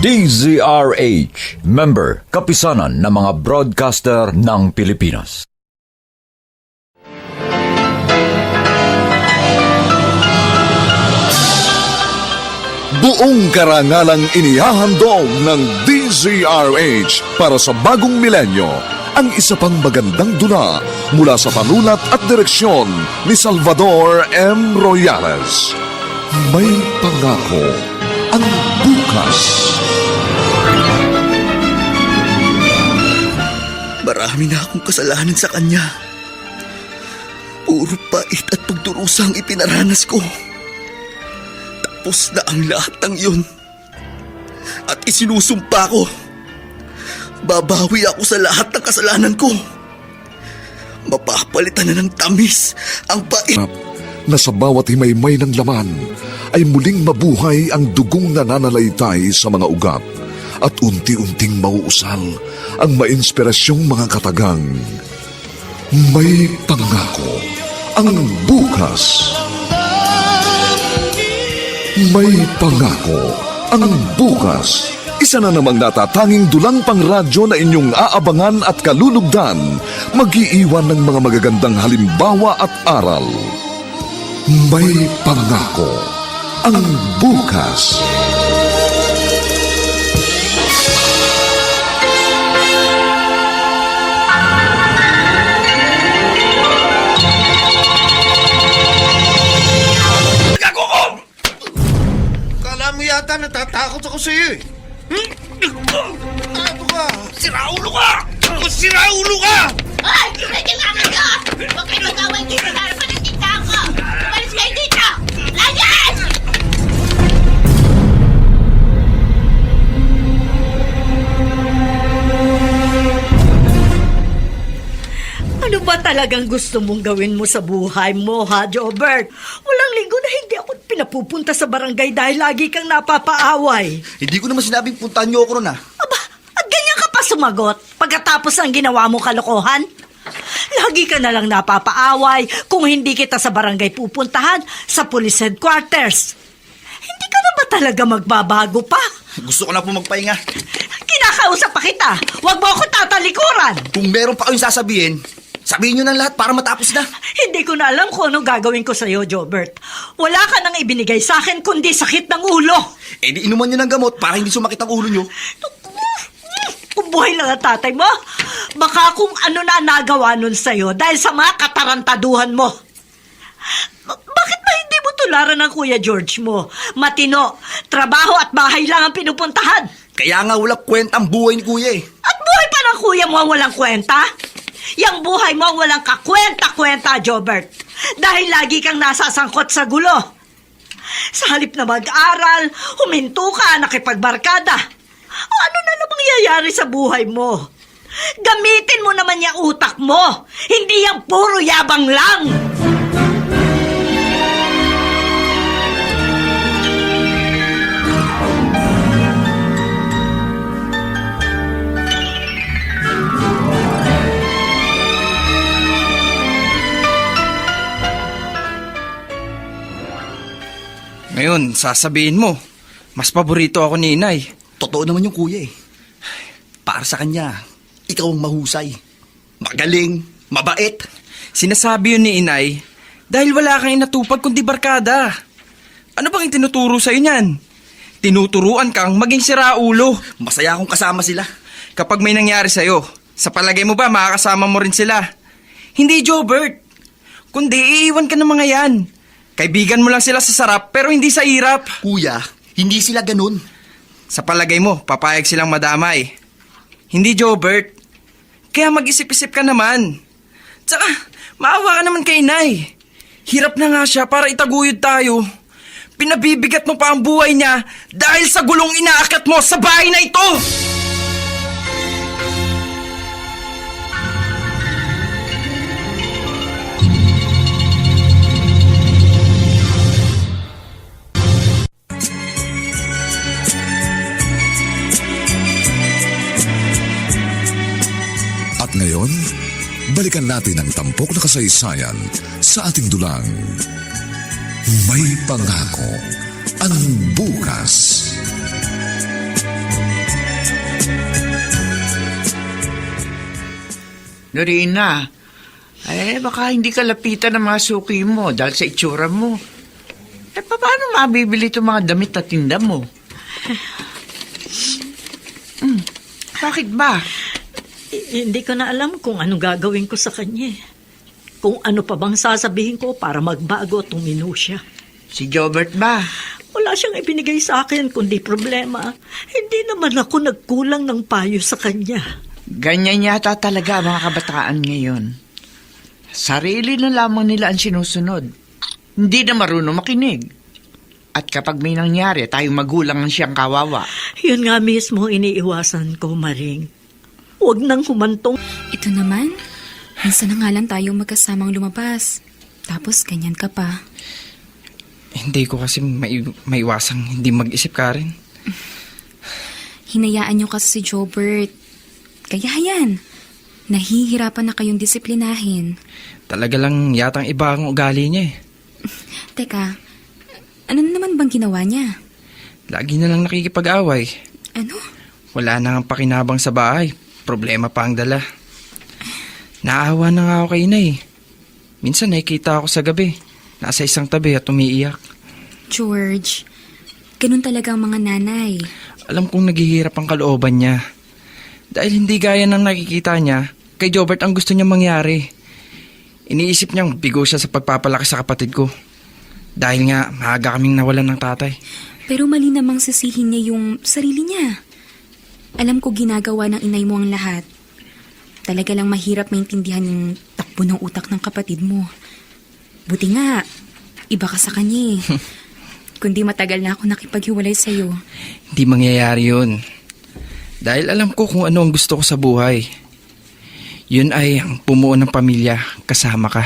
DZRH, member, kapisanan ng mga broadcaster ng Pilipinas. Buong karangalang inihahandog ng DZRH para sa bagong milenyo ang isa pang magandang dula mula sa panulat at direksyon ni Salvador M. Royales. May pangako ang bukas. Marami na akong kasalanan sa kanya. Puro pait at pagdurusa ang ipinaranas ko. Tapos na ang lahat ng yun. At isinusumpa ko. Babawi ako sa lahat ng kasalanan ko. Mapapalitan na ng tamis ang pait. Na sa bawat himaymay ng laman ay muling mabuhay ang dugong nananalaytay sa mga ugat at unti-unting mauusal ang mainspirasyong mga katagang. May pangako ang bukas. May pangako ang bukas. Isa na namang natatanging dulang pangradyo na inyong aabangan at kalulugdan, mag-iiwan ng mga magagandang halimbawa at aral. May pangako ang bukas. Kala mo yata natatakot ako sa'yo eh. Ano ka? Siraulo ka! Siraulo ka! Ay! Kailangan nyo! Huwag kayo mag-away dito sa harapan ng tindahan ko! Umalis kayo dito! Layas! Ano ba talagang gusto mong gawin mo sa buhay mo, ha, Jobert? Walang linggo na hindi ako pinapupunta sa barangay dahil lagi kang napapaaway. Hindi ko naman sinabing puntahan niyo ako ron ah. Aba, at ganyan ka pa sumagot pagkatapos ng ginawa mo kalokohan? Lagi ka na lang napapaaway kung hindi kita sa barangay pupuntahan sa police headquarters. Hindi ka na ba talaga magbabago pa? Gusto ko na po magpahinga. Kinakausap pa kita. Huwag mo ako tatalikuran. Kung meron pa kayong sasabihin, sabihin niyo na lahat para matapos na. Hindi ko na alam kung anong gagawin ko sa'yo, Jobert. Wala ka nang ibinigay sa akin kundi sakit ng ulo. Eh di inuman niyo ng gamot para hindi sumakit ang ulo niyo. Kung buhay lang ang tatay mo, baka kung ano na nagawa nun sa'yo dahil sa mga katarantaduhan mo. Bakit ba hindi mo tularan ng Kuya George mo? Matino, trabaho at bahay lang ang pinupuntahan. Kaya nga walang kwenta ang buhay ni Kuya eh. At buhay pa ng kuya mo ang walang kwenta? Yang buhay mo ang walang kakwenta-kwenta, Jobert. Dahil lagi kang nasasangkot sa gulo. Sa halip na mag-aral, huminto ka, nakipagbarkada. O ano na namang mangyayari sa buhay mo? Gamitin mo naman yung utak mo. Hindi yung puro yabang lang. Ngayon, sasabihin mo, mas paborito ako ni Inay. Totoo naman yung Kuya eh. Para sa kanya, ikaw ang mahusay. Magaling, mabait. Sinasabi yun ni Inay dahil wala kang inatupag kundi barkada. Ano bang tinuturo sa'yo niyan? Tinuturuan kang maging siraulo. Masaya akong kasama sila. Kapag may nangyari sa'yo, sa palagay mo ba makakasama mo rin sila? Hindi, Jobert. Kundi iiwan ka ng mga yan. Kaibigan mo lang sila sa sarap pero hindi sa hirap. Kuya, hindi sila ganun. Sa palagay mo, papayag silang madamay. Hindi, Jobert. Kaya mag-isip-isip ka naman. Tsaka, maawa ka naman kay Inay. Hirap na nga siya para itaguyod tayo. Pinabibigat mo pa ang buhay niya dahil sa gulong inaakyat mo sa bahay na ito! At ngayon, balikan natin ang tampok na kasaysayan sa ating dulang May pangako ang bukas. Norina, baka hindi ka lapitan ng mga suki mo dahil sa itsura mo. Paano mabibili itong mga damit at tinda mo? Bakit ba? Hindi ko na alam kung ano gagawin ko sa kanya. Kung ano pa bang sasabihin ko para magbago at tumino siya. Si Jobert ba? Wala siyang ibinigay sa akin kundi problema. Hindi naman ako nagkulang ng payo sa kanya. Ganyan yata talaga ang mga kabataan ngayon. Sarili na lamang nila ang sinusunod. Hindi na marunong makinig. At kapag may nangyari, tayong magulang ang siyang kawawa. Yun nga mismo iniiwasan ko, Maring. Huwag nang humantong. Ito naman, minsan na nga lang tayo magkasamang lumabas. Tapos ganyan ka pa. Hindi ko kasi maiwasang hindi mag-isip ka rin. Hinayaan niyo kasi si Jobert. Kaya yan, nahihirapan na kayong disiplinahin. Talaga lang yatang iba ang ugali niya eh. Teka, ano na naman bang ginawa niya? Lagi na lang nakikipag-away. Ano? Wala na ang pakinabang sa bahay. Problema pa ang dala. Naawa na nga ako kay inay. Minsan nakikita ako sa gabi. Nasa isang tabi at umiiyak. George, ganun talaga ang mga nanay. Alam kong naghihirap ang kalooban niya. Dahil hindi gaya ng nakikita niya, kay Jobert ang gusto niya mangyari. Iniisip niyang bigo siya sa pagpapalaki sa kapatid ko. Dahil nga, maaga kaming nawalan ng tatay. Pero mali namang sisihin niya yung sarili niya. Alam ko ginagawa ng inay mo ang lahat. Talaga lang mahirap maintindihan yung takbo ng utak ng kapatid mo. Buti nga, iba ka sa kanya eh. Kundi matagal na ako nakipaghiwalay sa'yo. Hindi mangyayari yun. Dahil alam ko kung ano ang gusto ko sa buhay. Yun ay ang bumuo ng pamilya kasama ka.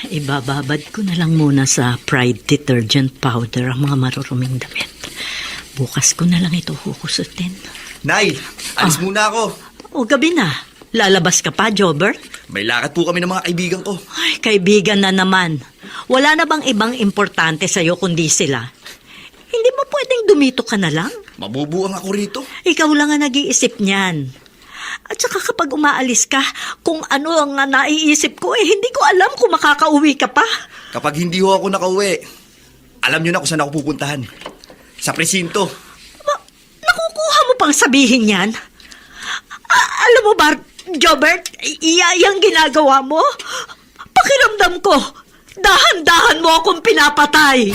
Ibababad ko na lang muna sa Pride detergent powder ang mga maruruming damit. Bukas ko na lang ito hukusutin. Nay, alis muna ako. O gabi na. Lalabas ka pa, Jobert? May lakad po kami ng mga kaibigan ko. Ay, kaibigan na naman. Wala na bang ibang importante sa'yo kundi sila? Hindi mo pwedeng dumito ka na lang? Mabubuang ako rito. Ikaw lang ang nag-iisip niyan. At saka kapag umaalis ka, kung ano ang naiisip ko, hindi ko alam kung makakauwi ka pa. Kapag hindi ho ako nakauwi, alam niyo na kung saan ako pupuntahan. Sa presinto. Nakukuha mo pang sabihin yan? Alam mo ba, Jobert, yung ginagawa mo? Pakiramdam ko, dahan-dahan mo akong pinapatay.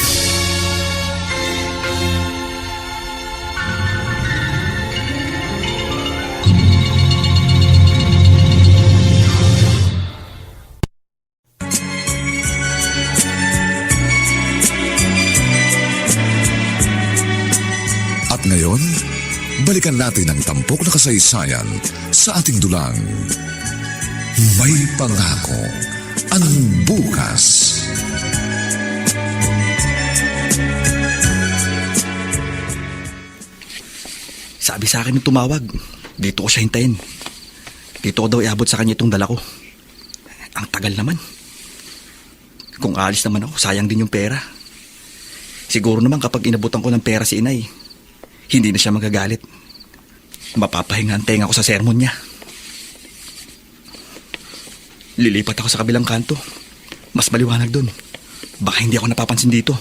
At ngayon, balikan natin ang tampok na kasaysayan sa ating dulang. May pangako ang bukas. Sabi sa akin nung tumawag, dito ko siya hintayin. Dito ko daw iabot sa kanya itong dala ko. Ang tagal naman. Kung alis naman ako, sayang din yung pera. Siguro naman kapag inabutan ko ng pera si inay, hindi na siya magagalit. Mapapahinga ang tenga ko sa sermon niya. Lilipat ako sa kabilang kanto. Mas maliwanag doon. Baka hindi ako napapansin dito.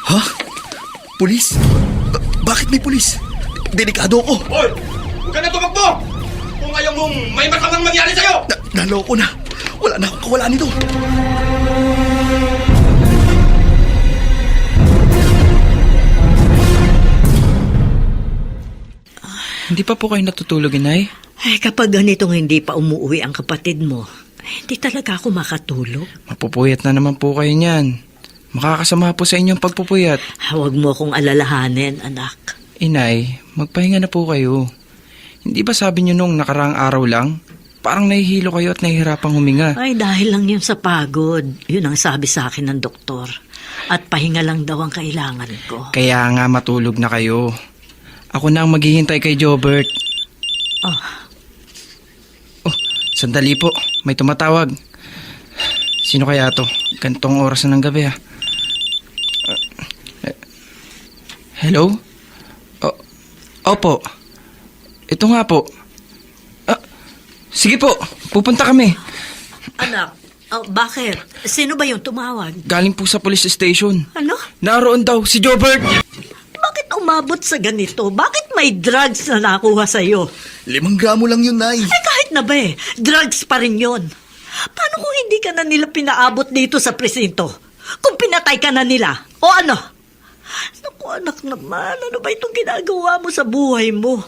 Ha? Pulis? Bakit may pulis? Delikado ako. Hoy! Huwag ka na tumakbo! Kung ayaw mong may masamang mangyari sa'yo! Naloko na. Wala na akong kawalaan nito. Hindi pa po kayo natutulog, inay? Ay, kapag ganitong hindi pa umuwi ang kapatid mo, hindi talaga ako makatulog. Mapupuyat na naman po kayo niyan. Makakasama po sa inyong pagpupuyat. Huwag mo akong alalahanin, anak. Inay, magpahinga na po kayo. Hindi ba sabi niyo nung nakaraang araw lang, parang nahihilo kayo at nahihirapang huminga. Ay, dahil lang yun sa pagod. Yun ang sabi sa akin ng doktor. At pahinga lang daw ang kailangan ko. Kaya nga matulog na kayo. Ako na ang maghihintay kay Jobert. Oh, Oh, sandali po. May tumatawag. Sino kaya to? Gantong oras na ng gabi Hello? Opo. Ito nga po. Sige po, pupunta kami. anak, bakit? Sino ba yung tumawag? Galing po sa police station. Ano? Naroon daw si Jobert. Bakit umabot sa ganito? Bakit may drugs na nakuha sa'yo? 5 gramo lang yun, Nay. Eh kahit na ba drugs pa rin yun. Paano kung hindi ka na nila pinaabot dito sa presinto? Kung pinatay ka na nila? O ano? Naku anak naman, ano ba itong ginagawa mo sa buhay mo?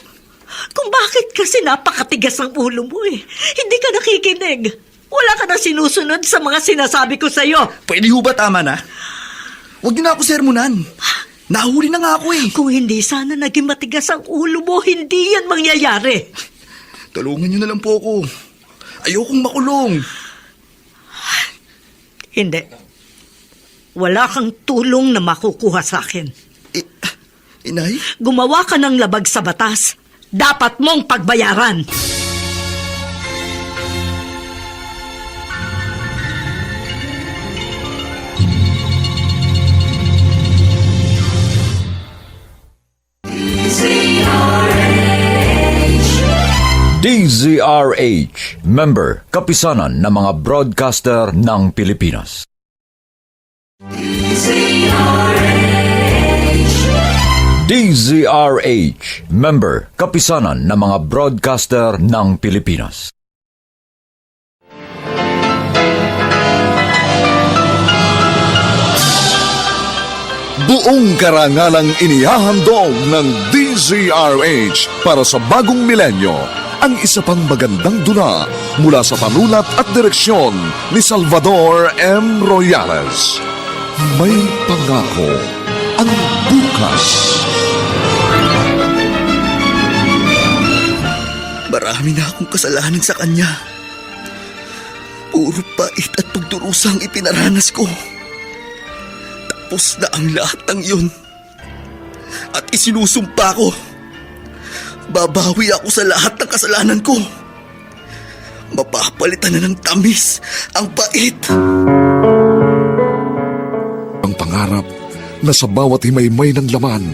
Kung bakit kasi napakatigas ang ulo mo Hindi ka nakikinig. Wala ka na sinusunod sa mga sinasabi ko sa'yo. Pwede ho ba tama na? Huwag niyo na ako sermonan. Nahuli na nga ako Kung hindi sana naging matigas ang ulo mo, hindi yan mangyayari. Tulungan niyo na lang po ako. Ayokong makulong. Hindi. Wala kang tulong na makukuha sa akin. Inay? Gumawa ka ng labag sa batas. Dapat mong pagbayaran. DZRH, member, kapisanan ng mga broadcaster ng Pilipinas. DZRH, member, kapisanan ng mga broadcaster ng Pilipinas. Buong karangalang inihahandog ng DZRH para sa bagong milenyo ang isa pang magandang dula mula sa panulat at direksyon ni Salvador M. Royales. May pangako ang bukas. Marami na akong kasalanan sa kanya. Puro pait at pagdurusang ipinaranas ko. Tapos na ang lahat ng yun. At isinusumpa ko. Babawi ako sa lahat ng kasalanan ko. Mapapalitan na ng tamis ang pait. Ang pangarap na sa bawat himaymay ng laman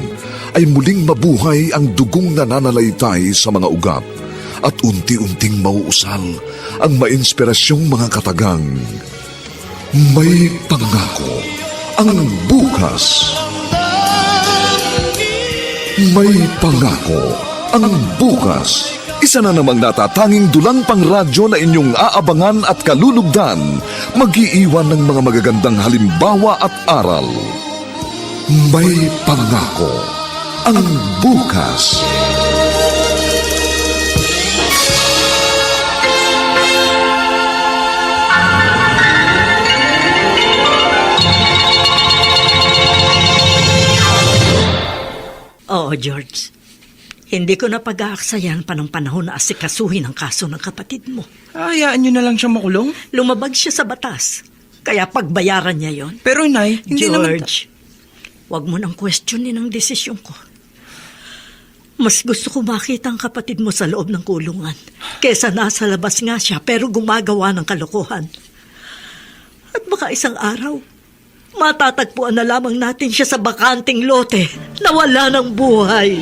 ay muling mabuhay ang dugong nananalaytay sa mga ugat at unti-unting mauusal ang mainspirasyong mga katagang. May pangako ang bukas. May pangako ang bukas. Isa na namang natatanging dulang pangradyo na inyong aabangan at kalulugdan, mag-iiwan ng mga magagandang halimbawa at aral. May pangako ang bukas. Oo, George. Hindi ko na pag-aaksayan pa ng panahon na asikasuhin ang kaso ng kapatid mo. Hayaan nyo na lang siya makulong? Lumabag siya sa batas. Kaya pagbayaran niya yon. Pero Nay, hindi naman... George, wag mo nang questionin ang desisyon ko. Mas gusto ko makita ang kapatid mo sa loob ng kulungan kesa nasa labas nga siya pero gumagawa ng kalokohan. At baka isang araw, matatagpuan na lamang natin siya sa bakanting lote na wala ng buhay.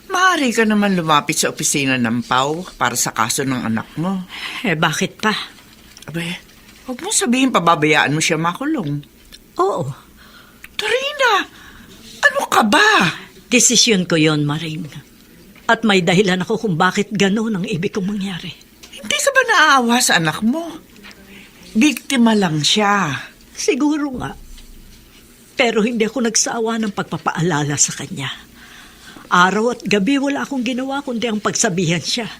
Maaari ka naman lumapit sa opisina ng PAW para sa kaso ng anak mo. Bakit pa? Abe, huwag mo sabihin pababayaan mo siya makulong. Oo, Torina, ano ka ba? desisyon ko yon, Maring. At may dahilan ako kung bakit gano'n ang ibig kong mangyari. Hindi ka ba naaawa sa anak mo? Biktima lang siya. Siguro nga. Pero hindi ako nagsawa ng pagpapaalala sa kanya. Araw at gabi wala akong ginawa kundi ang pagsabihan siya.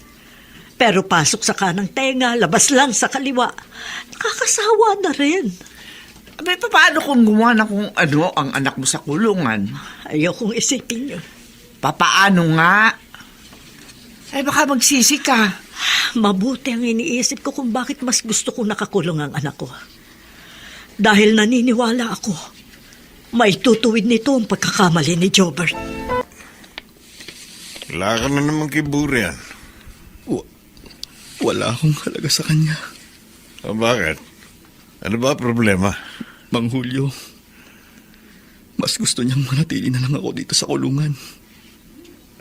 Pero pasok sa kanang tenga, labas lang sa kaliwa. Nakakasawa na rin. Abay, paano kung gumawa na kung ano ang anak mo sa kulungan? Ayokong isipin yun. Papaano nga? Ay, baka magsisi ka. Mabuti ang iniisip ko kung bakit mas gusto kong nakakulong ang anak ko. Dahil naniniwala ako, may tutuwid nito ang pagkakamali ni Jobert. Wala ka na naman kay Burian. Wala akong halaga sa kanya. O bakit? Ano ba problema? Mang Julio, mas gusto niyang manatili na lang ako dito sa kulungan.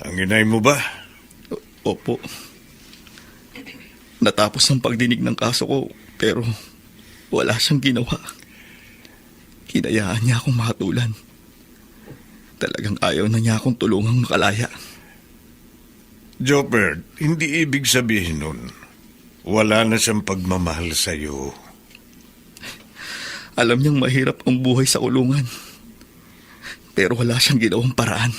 Ang inay mo ba? Opo. Natapos ang pagdinig ng kaso ko, pero wala siyang ginawa. Hinayaan niya akong mahatulan. Talagang ayaw na niya akong tulungang makalaya. Jobert, hindi ibig sabihin nun, wala na siyang pagmamahal sa'yo. Alam niyang mahirap ang buhay sa kulungan. Pero wala siyang ginawang paraan.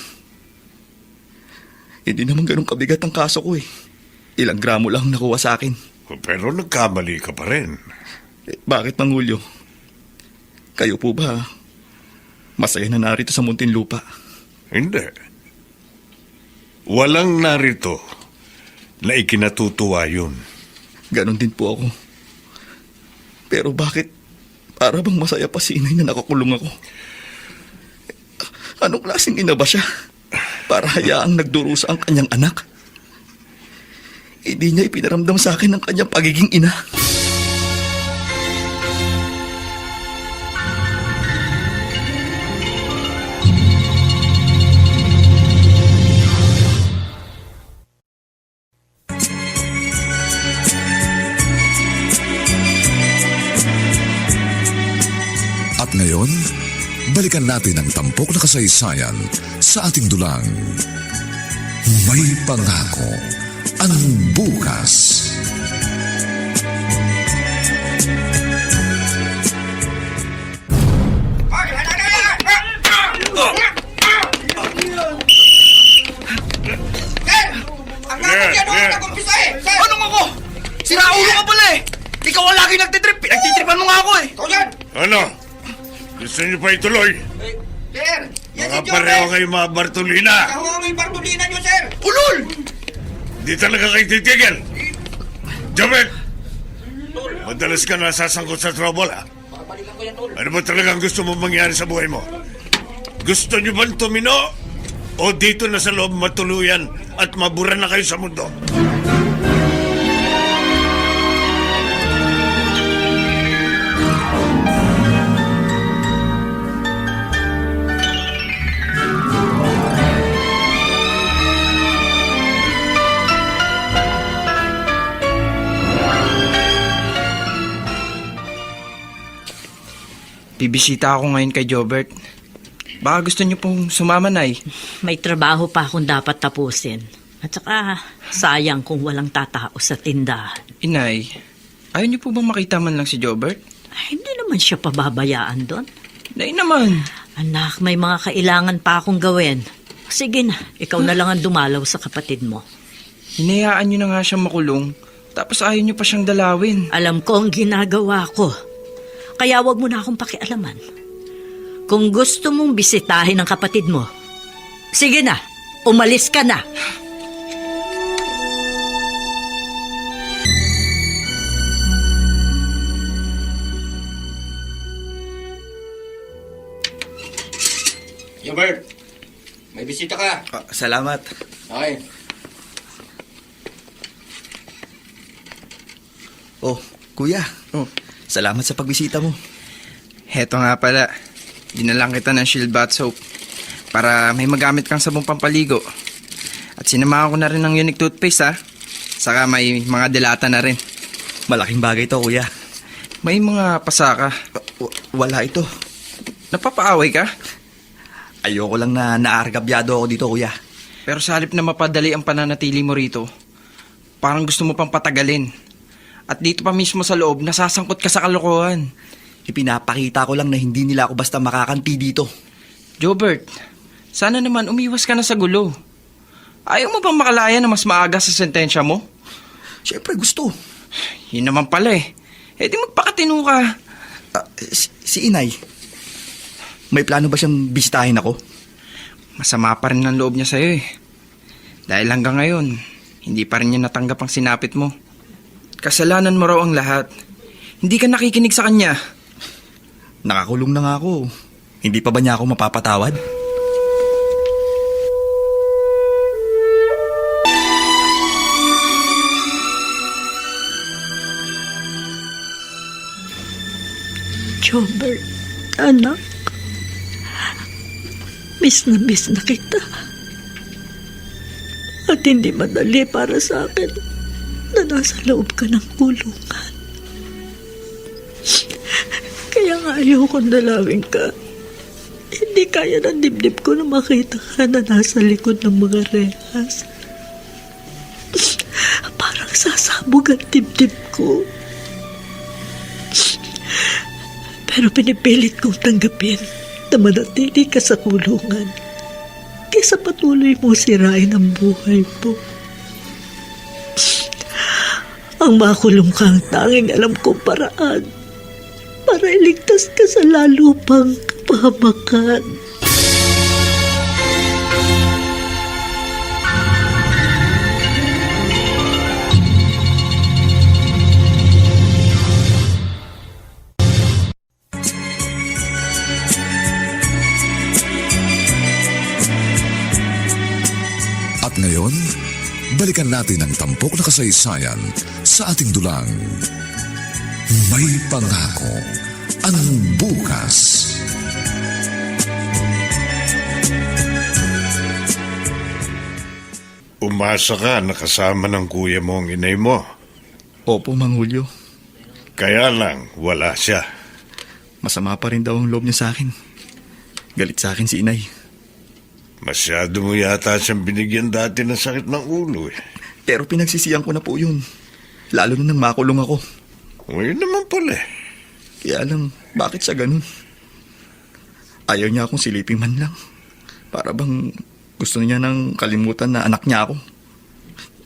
Hindi naman ganun kabigat ang kaso ko eh. Ilang gramo lang nakuha sa akin. Pero nagkamali ka pa rin. Bakit, Mang Julio? Kayo po ba masaya na narito sa Muntinlupa? Hindi. Walang narito na ikinatutuwa yun. Ganon din po ako. Pero bakit para bang masaya pa si inay na nakakulong ako? Anong klaseng ina ba siya? Para hayaang nagdurusa ang kanyang anak? Hindi niya ipinaramdam sa akin ang kanyang pagiging ina. At ngayon, balikan natin ang tampok na kasaysayan sa ating dulang. May pangako ang bukas. Ang gagawin yan doon, nag-umpisa eh! Sir! Anong ako? Siraulo ka pala eh! Ikaw ang lagi nagtitrip. Pinagtitripan mo nga ako eh. Ikaw yan! Ano? Gusto niyo pa ituloy? Sir! Yan si Mga Jobert! pareho kayo mga Bartolina. Ako ang may Bartolina niyo, sir! Ulol! Di talaga kayo titigil. Jobert! Madalas ka nasasangkot sa trouble, ha? Ano ba talagang gusto mo mangyari sa buhay mo? Gusto niyo bang tumino? O dito na sa loob matuluyan at mabura na kayo sa mundo? Bibisita ako ngayon kay Jobert. Baka gusto niyo pong sumama, Nay. May trabaho pa akong dapat tapusin. At saka, sayang kung walang tatao sa tindahan. Inay, ayaw niyo po bang makita man lang si Jobert? Ay, hindi naman siya pababayaan doon. Nay naman. Anak, may mga kailangan pa akong gawin. Sige na, ikaw na lang ang dumalaw sa kapatid mo. Hinayaan niyo na nga siyang makulong. Tapos ayaw niyo pa siyang dalawin. Alam ko ang ginagawa ko. Kaya wag mo na akong pakialaman. Kung gusto mong bisitahin ang kapatid mo, sige na, umalis ka na. Jobert! May bisita ka! Salamat. Okay. Oh, kuya. Salamat sa pagbisita mo. Heto nga pala. Dinalang kita ng Shield Bath Soap para may magamit kang sabong pampaligo. At sinamahan ko na rin ng Unique Toothpaste, ha? Saka may mga delata na rin. Malaking bagay to, kuya. May mga pasaka. Wala ito. Napapaaway ka? Ayoko lang na naargabyado ako dito, kuya. Pero sa halip na mapadali ang pananatili mo rito, parang gusto mo pang patagalin. At dito pa mismo sa loob, nasasangkot ka sa kalokohan. Ipinapakita ko lang na hindi nila ako basta makakanti dito. Jobert, sana naman umiwas ka na sa gulo. Ayaw mo bang makalaya na mas maaga sa sentensya mo? Siyempre gusto. Yun naman pala eh. Eh di magpakatino ka. Si Inay, may plano ba siyang bisitahin ako? Masama pa rin ang loob niya sa'yo eh. Dahil hanggang ngayon, hindi pa rin niya natanggap ang sinapit mo. Kasalanan mo raw ang lahat. Hindi ka nakikinig sa kanya. Nakakulong na nga ako. Hindi pa ba niya ako mapapatawad? Jobert, anak. Miss na kita. At hindi madali para sa akin na nasa loob ka ng kulungan. Kaya nga ayokong dalawin ka. Hindi kaya ng dibdib ko na makita ka na nasa likod ng mga rehas. Parang sasabog ang dibdib ko. Pero pinipilit kong tanggapin na manatili ka sa kulungan kaysa patuloy mo sirain ang buhay mo. Ang makulong ka ang tanging alam kong paraan para iligtas ka sa lalo pang kapahamakan. At ngayon, balikan natin ang tampok na kasaysayan sa ating dulang. May pangako ang bukas. Umasa ka na kasama ng kuya mo ang inay mo. Opo, Mang Julio. Kaya lang, wala siya. Masama pa rin daw ang loob niya sa akin. Galit sa akin si Inay. Masyado mo yata siyang binigyan dati ng sakit ng ulo eh. Pero pinagsisiyan ko na po yun. Lalo na nang makulong ako. Ngayon naman pala eh. Kaya lang, bakit siya ganun? Ayaw niya akong silipin man lang. Para bang gusto niya nang kalimutan na anak niya ako.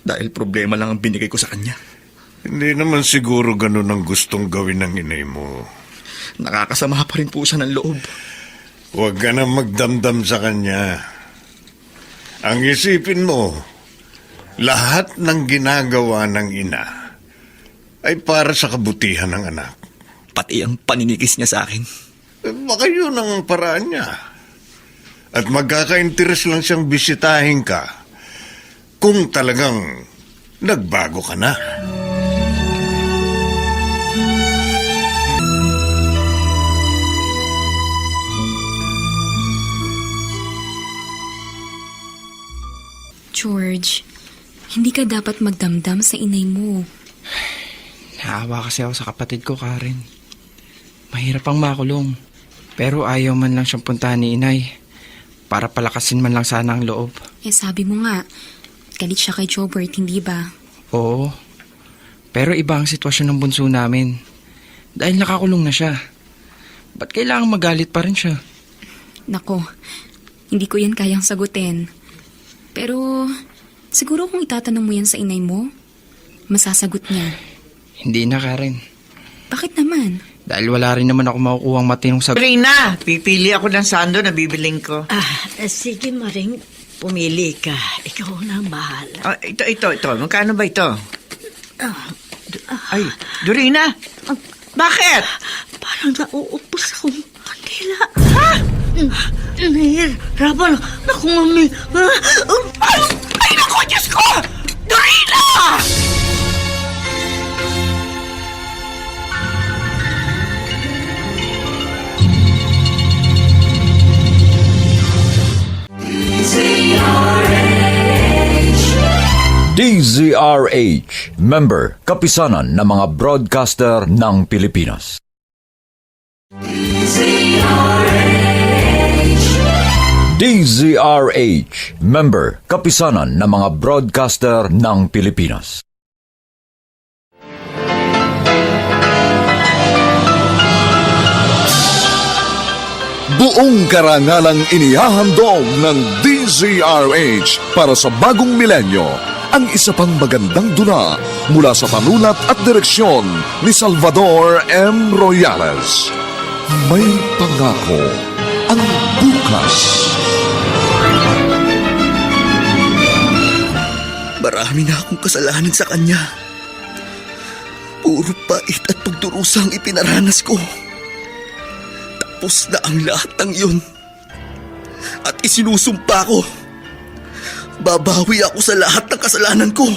Dahil problema lang ang binigay ko sa kanya. Hindi naman siguro ganun ang gustong gawin ng inay mo. Nakakasama pa rin po siya ng loob. Huwag ka na magdamdam sa kanya. Ang isipin mo, lahat ng ginagawa ng ina ay para sa kabutihan ng anak. Pati ang paninikis niya sa akin. Baka yun ang paraan niya. At magkaka-interes lang siyang bisitahin ka kung talagang nagbago ka na. George, hindi ka dapat magdamdam sa inay mo. Naawa kasi ako sa kapatid ko, Karen. Mahirap ang makulong. Pero ayaw man lang siyang puntahan ni inay. Para palakasin man lang sana ang loob. Eh sabi mo nga, galit siya kay Jobert, hindi ba? Oo. Pero iba ang sitwasyon ng bunso namin. Dahil nakakulong na siya. Ba't kailangang magalit pa rin siya? Nako, hindi ko yan kayang sagutin. Pero siguro kung itatanong mo yan sa inay mo, masasagot niya. Hindi na, Karen. Bakit naman? Dahil wala rin naman ako makukuhang matinong sagot. Rina, pipili ako ng sando na bibiling ko. Sige Maring, pumili ka. Ikaw na ang bahala. Oh, ito. Magkano ba ito? Ay, Dorina, bakit? Parang nauupos akong kandila. Ha? Nahihirapan ako, mami. Ay, naku, Diyos ko! Dorina! DZRH, member, kapisanan ng mga broadcaster ng Pilipinas. DZRH, member, kapisanan ng mga broadcaster ng Pilipinas. Buong karangalang inihahandog ng DZRH para sa bagong milenyo ang isa pang magandang dula mula sa panulat at direksyon ni Salvador M. Royales. May pangako ang bukas. Marami na akong kasalanan sa kanya. Puro pait at pagdurusa ang ipinaranas ko. Tapos na ang lahat ng yun. At isinusumpa ko. Babawi ako sa lahat ng kasalanan ko.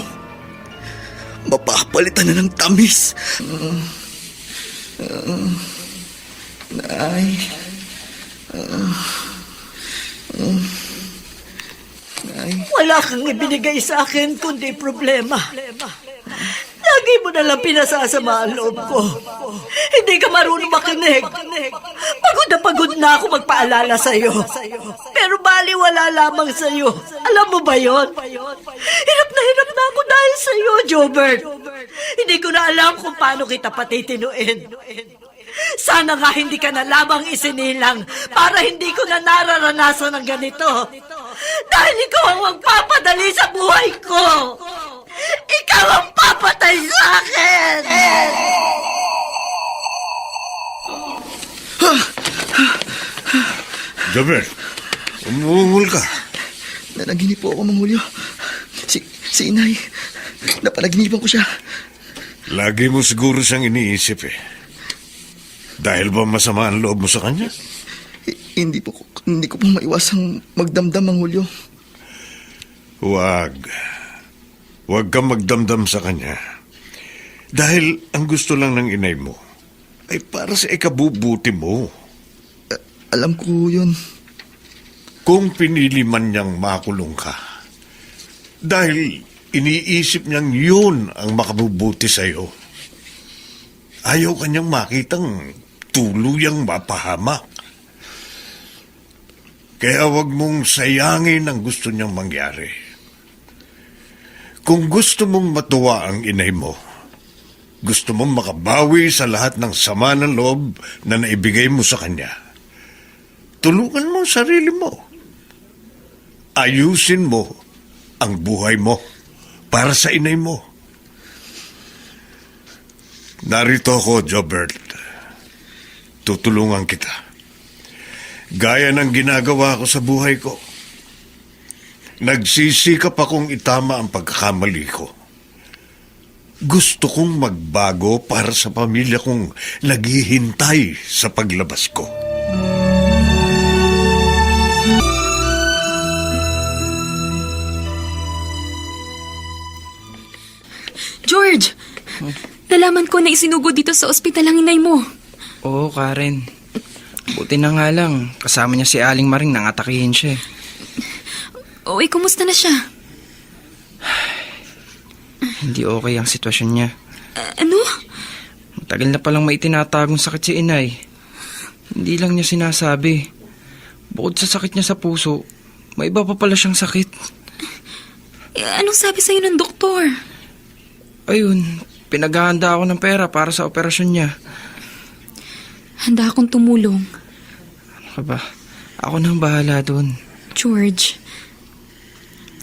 Mapapalitan na ng tamis. Nay. Nay. Wala kang ibinigay sa akin kundi problema. Lagi mo nalang pinasasama ang loob ko. Hindi ka marunong makinig. Pagod na ako magpaalala sa'yo. Pero baliwala lamang sa'yo. Alam mo ba yon? Hirap na ako dahil sa'yo, Jobert. Hindi ko na alam kung paano kita patitinuin. Sana nga hindi ka na lamang isinilang para hindi ko na nararanasan ng ganito. Dahil ikaw ang magpapadali sa buhay ko. Ikaw ang papatay sa akin! Jobert, umuungol ka. Nanaginip po ako, Mang Julio. Si Inay. Napanaginipan ko siya. Lagi mo siguro siyang iniisip eh. Dahil ba masama ang loob mo sa kanya? Hindi ko po maiwasang magdamdam, Mang Julio. Huwag kang magdamdam sa kanya. Dahil ang gusto lang ng inay mo ay para sa ikabubuti mo. Alam ko yun. Kung pinili man niyang makulong ka, dahil iniisip niyang yun ang makabubuti sa'yo, ayaw kanyang makitang tuluyang mapahamak. Kaya huwag mong sayangin ang gusto niyang mangyari. Kung gusto mong matuwa ang inay mo, gusto mong makabawi sa lahat ng sama ng loob na naibigay mo sa kanya, tulungan mo ang sarili mo. Ayusin mo ang buhay mo para sa inay mo. Narito ako, Jobert. Tutulungan kita. Gaya ng ginagawa ko sa buhay ko. Nagsisikap akong itama ang pagkakamali ko. Gusto kong magbago para sa pamilya kong naghihintay sa paglabas ko. George! Nalaman ko na isinugod dito sa ospital ang inay mo. Oo, Karen. Buti na nga lang, kasama niya si Aling Maring nang atakihin siya. Uy, kumusta na siya? Hindi okay ang sitwasyon niya. Ano? Matagal na palang may tinatagong sakit si inay. Hindi lang niya sinasabi. Bukod sa sakit niya sa puso, may iba pa pala siyang sakit. Anong sabi sa'yo ng doktor? Ayun, pinaghahanda ako ng pera para sa operasyon niya. Handa akong tumulong. Ano ka ba? Ako nang bahala doon. George,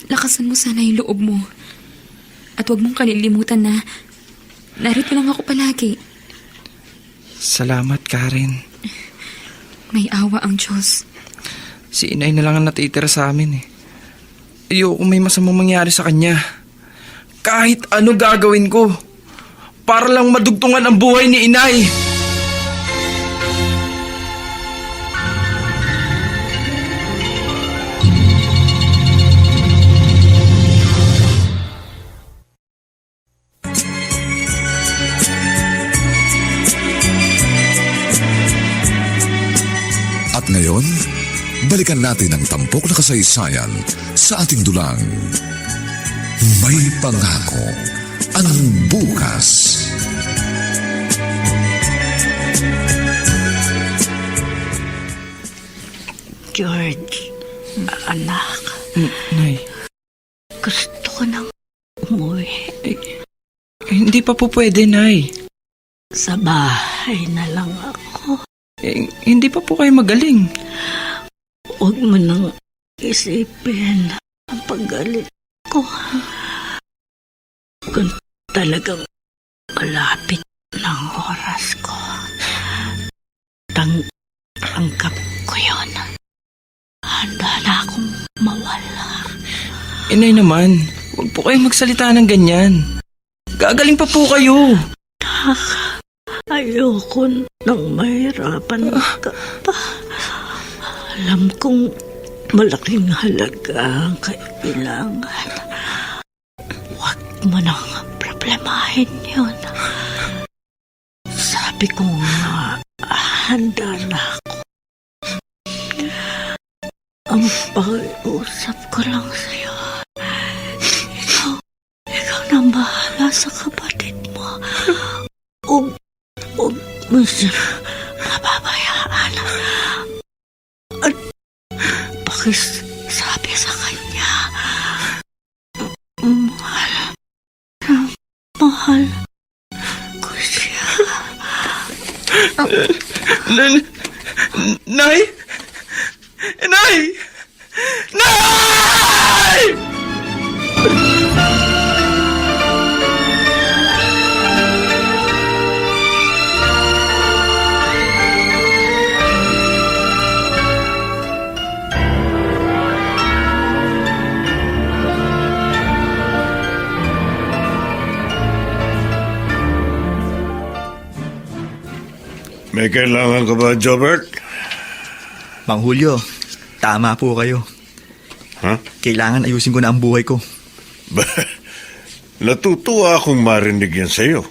lakasan mo sana yung loob mo. At huwag mong kalilimutan na narito lang ako palagi. Salamat, Karen. May awa ang Diyos. Si inay na lang ang natitira sa amin eh. Ayoko may masamang mangyari sa kanya. Kahit ano gagawin ko, para lang madugtungan ang buhay ni inay. At ngayon, balikan natin ang tampok na kasaysayan sa ating dulang May Pangako ang Bukas. George, anak, Nay, gusto ko nang umuwi. hindi pa po pwede, Nay. Sa bahay na lang ako. Hindi pa po kayo magaling. Huwag mo nang isipin ang paggalit ko. Kung talagang malapit ng oras ko, tanggap ko yun. Handa na akong mawala. Inay naman, huwag po kayong magsalita ng ganyan. Gagaling pa po kayo. Ayoko nang mahirapan ka pa. Alam kong malaking halaga ang kailangan. Huwag mo nang problemahin yun. Sabi ko nga, handa na ako. Ang pakiusap ko lang sa'yo. Ikaw nang bahala sa kapatid mo. Huwag mo siya mababayaan. At pakisabi sa kanya, mahal ko siya. Nay! Nay! Nay! May kailangan ka ba, Jobert? Mang Julio, tama po kayo. Ha? Kailangan ayusin ko na ang buhay ko. Natutuwa akong marinig yan sa'yo.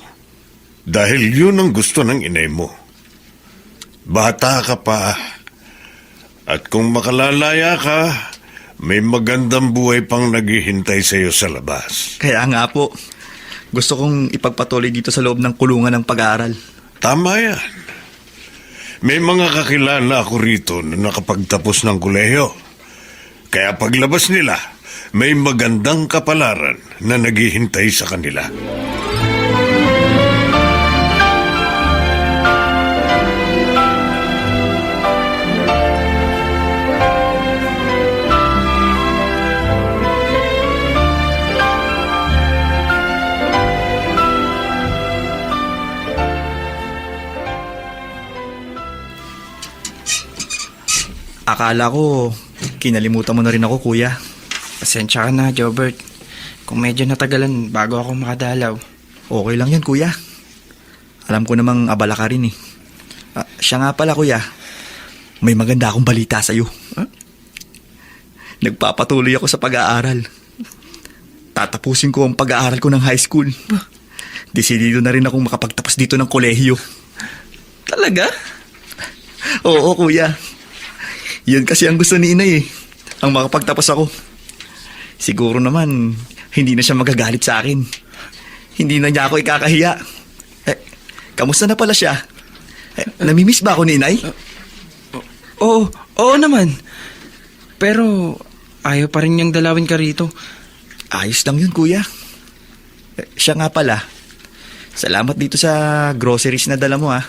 Dahil yun ang gusto ng inay mo. Bata ka pa. At kung makalalaya ka, may magandang buhay pang naghihintay sa'yo sa labas. Kaya nga po, gusto kong ipagpatuloy dito sa loob ng kulungan ng pag-aaral. Tama yan. May mga kakilala ako rito na nakapagtapos ng kolehiyo. Kaya paglabas nila, may magandang kapalaran na naghihintay sa kanila. Akala ko, kinalimutan mo na rin ako, kuya. Pasensya ka na, Jobert. Kung medyo natagalan bago ako makadalaw. Okay lang yan, kuya. Alam ko namang abala ka rin eh. Siya nga pala, kuya. May maganda akong balita sa'yo. Huh? Nagpapatuloy ako sa pag-aaral. Tatapusin ko ang pag-aaral ko ng high school. Desidido na rin akong makapagtapos dito ng kolehiyo. Talaga? Oo, kuya. Yun kasi ang gusto ni inay eh. Ang makapagtapos ako. Siguro naman, hindi na siya magagalit sa akin. Hindi na niya ako ikakahiya. Kamusta na pala siya? Namimiss ba ako ni inay? Oo naman. Pero ayaw pa rin niyang dalawin ka rito. Ayos lang yun, kuya. Siya nga pala. Salamat dito sa groceries na dala mo, ha.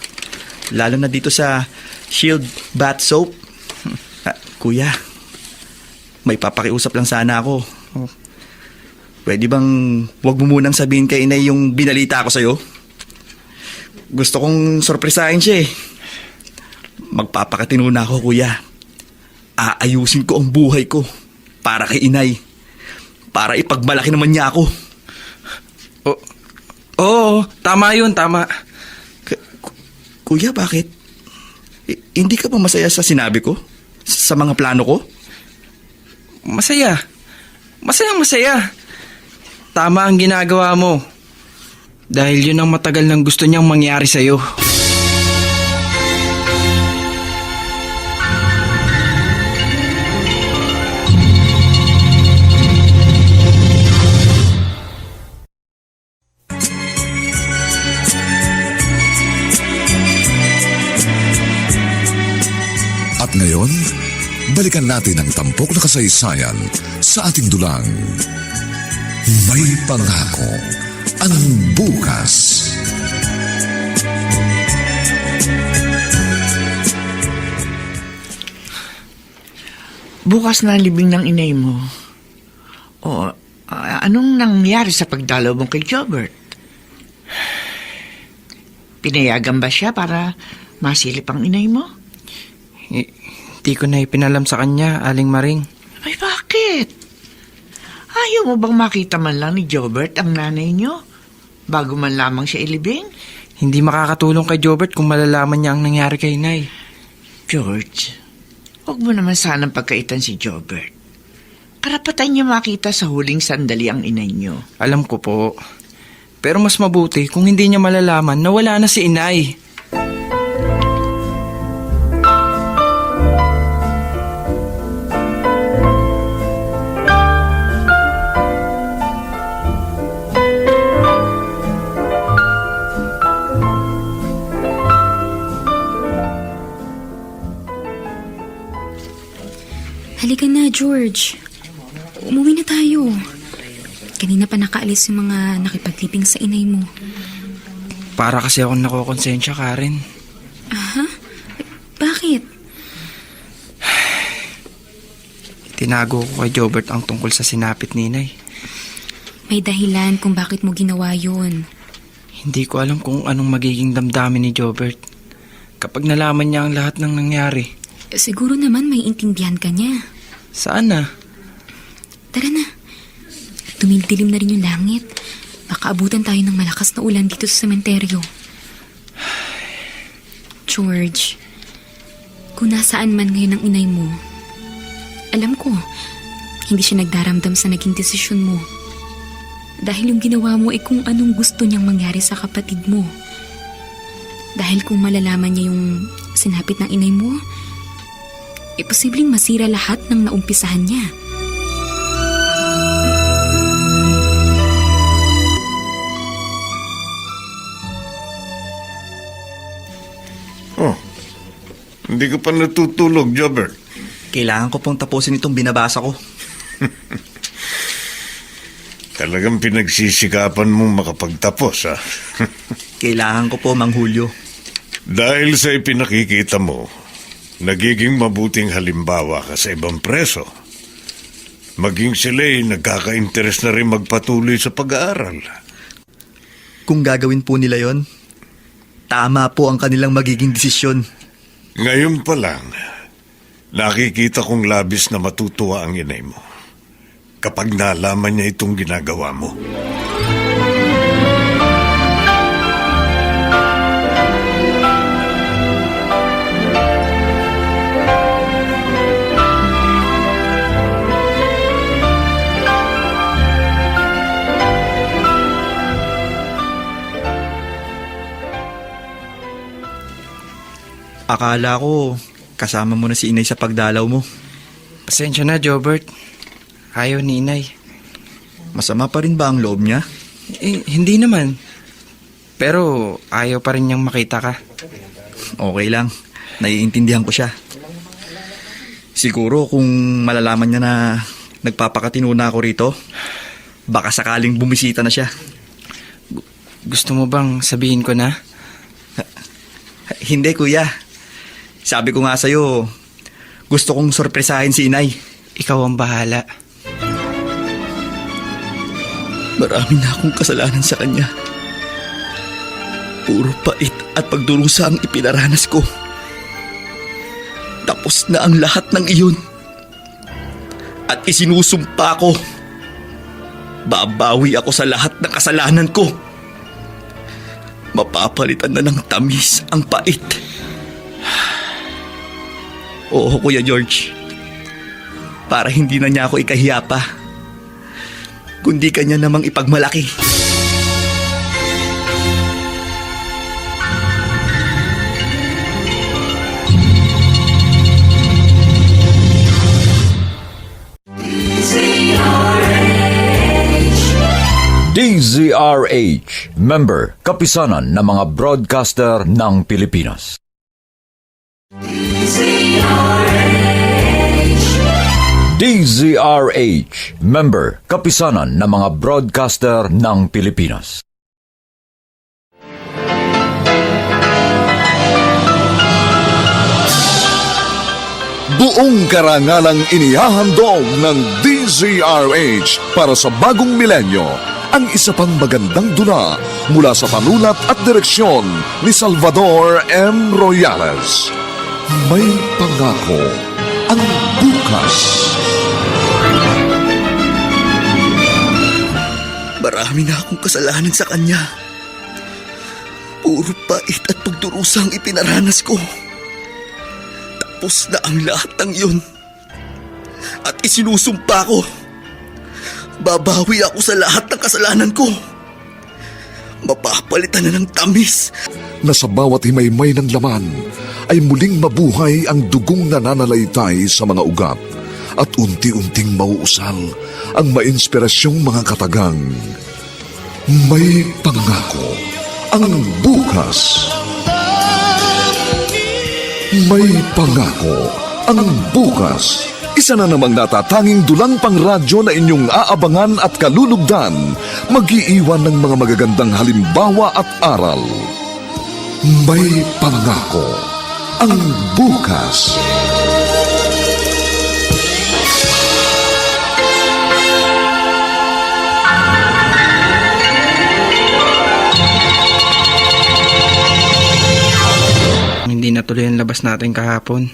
Lalo na dito sa Shield Bath Soap. Kuya, may papakiusap lang sana ako. Pwede bang wag mo munang sabihin kay inay yung binalita ko sa'yo? Gusto kong sorpresahin siya eh. Magpapakatino na ako, kuya. Aayusin ko ang buhay ko para kay inay. Para ipagmalaki naman niya ako. Oo, tama yun, tama. Kuya, bakit? Hindi ka ba masaya sa sinabi ko? Sa mga plano ko? Masaya. Masayang masaya. Tama ang ginagawa mo. Dahil yun ang matagal nang gusto niyang mangyari sa'yo. At ngayon, balikan natin ang tampok na kasaysayan sa ating dulang. May pangako ang bukas. Bukas na ang libing ng inay mo. O, anong nangyari sa pagdalaw mo kay Jobert? Pinayagan ba siya para masilip ang inay mo? Hindi ko na ipinalam sa kanya, Aling Maring. Ay, bakit? Ayaw mo bang makita man lang ni Jobert ang nanay niyo? Bago man lamang siya ilibing? Hindi makakatulong kay Jobert kung malalaman niya ang nangyari kay Inay. George, huwag mo naman sanang pagkaitan si Jobert. Karapatan niya makita sa huling sandali ang inay niyo. Alam ko po. Pero mas mabuti kung hindi niya malalaman na wala na si Inay. Halika na, George. Umuwi na tayo. Kanina pa nakaalis yung mga nakipagliping sa inay mo. Para kasi ako nakokonsensya, Karen. Aha? Bakit? Tinago ko kay Jobert ang tungkol sa sinapit ni Inay. May dahilan kung bakit mo ginawa yun. Hindi ko alam kung anong magiging damdamin ni Jobert kapag nalaman niya ang lahat ng nangyari. Siguro naman may intindihan ka niya. Saan na? Tara na. Tumidilim na rin yung langit. Baka abutan tayo ng malakas na ulan dito sa sementeryo. George, kung nasaan man ngayon ang inay mo, alam ko, hindi siya nagdaramdam sa naging desisyon mo. Dahil yung ginawa mo ay kung anong gusto niyang mangyari sa kapatid mo. Dahil kung malalaman niya yung sinapit ng inay mo, posibleng masira lahat ng naumpisahan niya. Oh, hindi ka pa natutulog, Jobert. Kailangan ko pong tapusin itong binabasa ko. Talagang pinagsisikapan mong makapagtapos, ha? Kailangan ko po, Mang Julio. Dahil sa ipinakikita mo, nagiging mabuting halimbawa ka sa ibang preso. Maging sila'y nagkaka-interes na rin magpatuloy sa pag-aaral. Kung gagawin po nila yon, tama po ang kanilang magiging desisyon. Ngayon pa lang, nakikita kong labis na matutuwa ang inay mo kapag nalaman niya itong ginagawa mo. Akala ko, kasama mo na si inay sa pagdalaw mo. Pasensya na, Jobert. Ayaw ni Inay. Masama pa rin ba ang loob niya? Hindi naman. Pero ayaw pa rin niyang makita ka. Okay lang. Naiintindihan ko siya. Siguro kung malalaman niya na nagpapakatino na ako rito, baka sakaling bumisita na siya. Gusto mo bang sabihin ko na? Hindi, kuya. Sabi ko nga sa'yo, gusto kong sorpresahin si inay. Ikaw ang bahala. Marami na akong kasalanan sa kanya. Puro pait at pagdurusa ang ipinaranas ko. Tapos na ang lahat ng iyon. At isinusumpa ko, babawi ako sa lahat ng kasalanan ko. Mapapalitan na ng tamis ang pait. Oo, Kuya George. Para hindi na niya ako ikahiya pa, kundi kanya namang ipagmalaki. DZRH, member, kapisanan ng mga broadcaster ng Pilipinas. DZRH, member, kapisanan ng mga broadcaster ng Pilipinas. Buong karangalang inihahandog ng DZRH para sa bagong milenyo ang isa pang magandang dula mula sa panulat at direksyon ni Salvador M. Royales. May pangako ang bukas. Marami na akong kasalanan sa kanya. Puro pait at pagdurusa ang ipinaranas ko. Tapos na ang lahat ng yun. At isinusumpa ko. Babawi ako sa lahat ng kasalanan ko. Mapapalitan na ng tamis. Na sa bawat himaymay ng laman ay muling mabuhay ang dugong nananalaytay sa mga ugat at unti-unting mauusal ang mainspirasyong mga katagang. May pangako ang bukas. May pangako ang bukas. Isa na namang natatanging dulang pangradyo na inyong aabangan at kalulugdan, mag-iiwan ng mga magagandang halimbawa at aral. May pangako ang bukas. Hindi natuloy ang labas natin kahapon.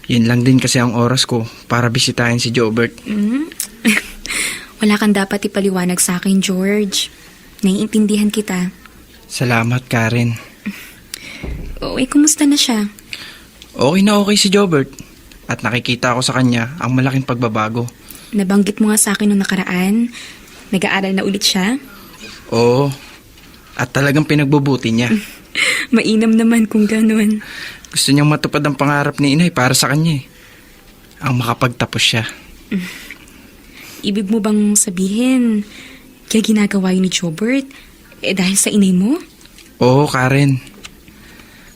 Yun lang din kasi ang oras ko para bisitahin si Jobert. Wala kang dapat ipaliwanag sa akin, George. Naiintindihan kita. Salamat, Karen. Kumusta na siya? Okay na okay si Jobert. At nakikita ko sa kanya ang malaking pagbabago. Nabanggit mo nga sa akin nung nakaraan. Nag-aaral na ulit siya? Oo. At talagang pinagbubuti niya. Mainam naman kung ganun. Gusto niyang matupad ang pangarap ni inay para sa kanya ang makapagtapos siya. Ibig mo bang sabihin, kaya ginagawa yun ni Jobert, dahil sa inay mo? Oo, Karen.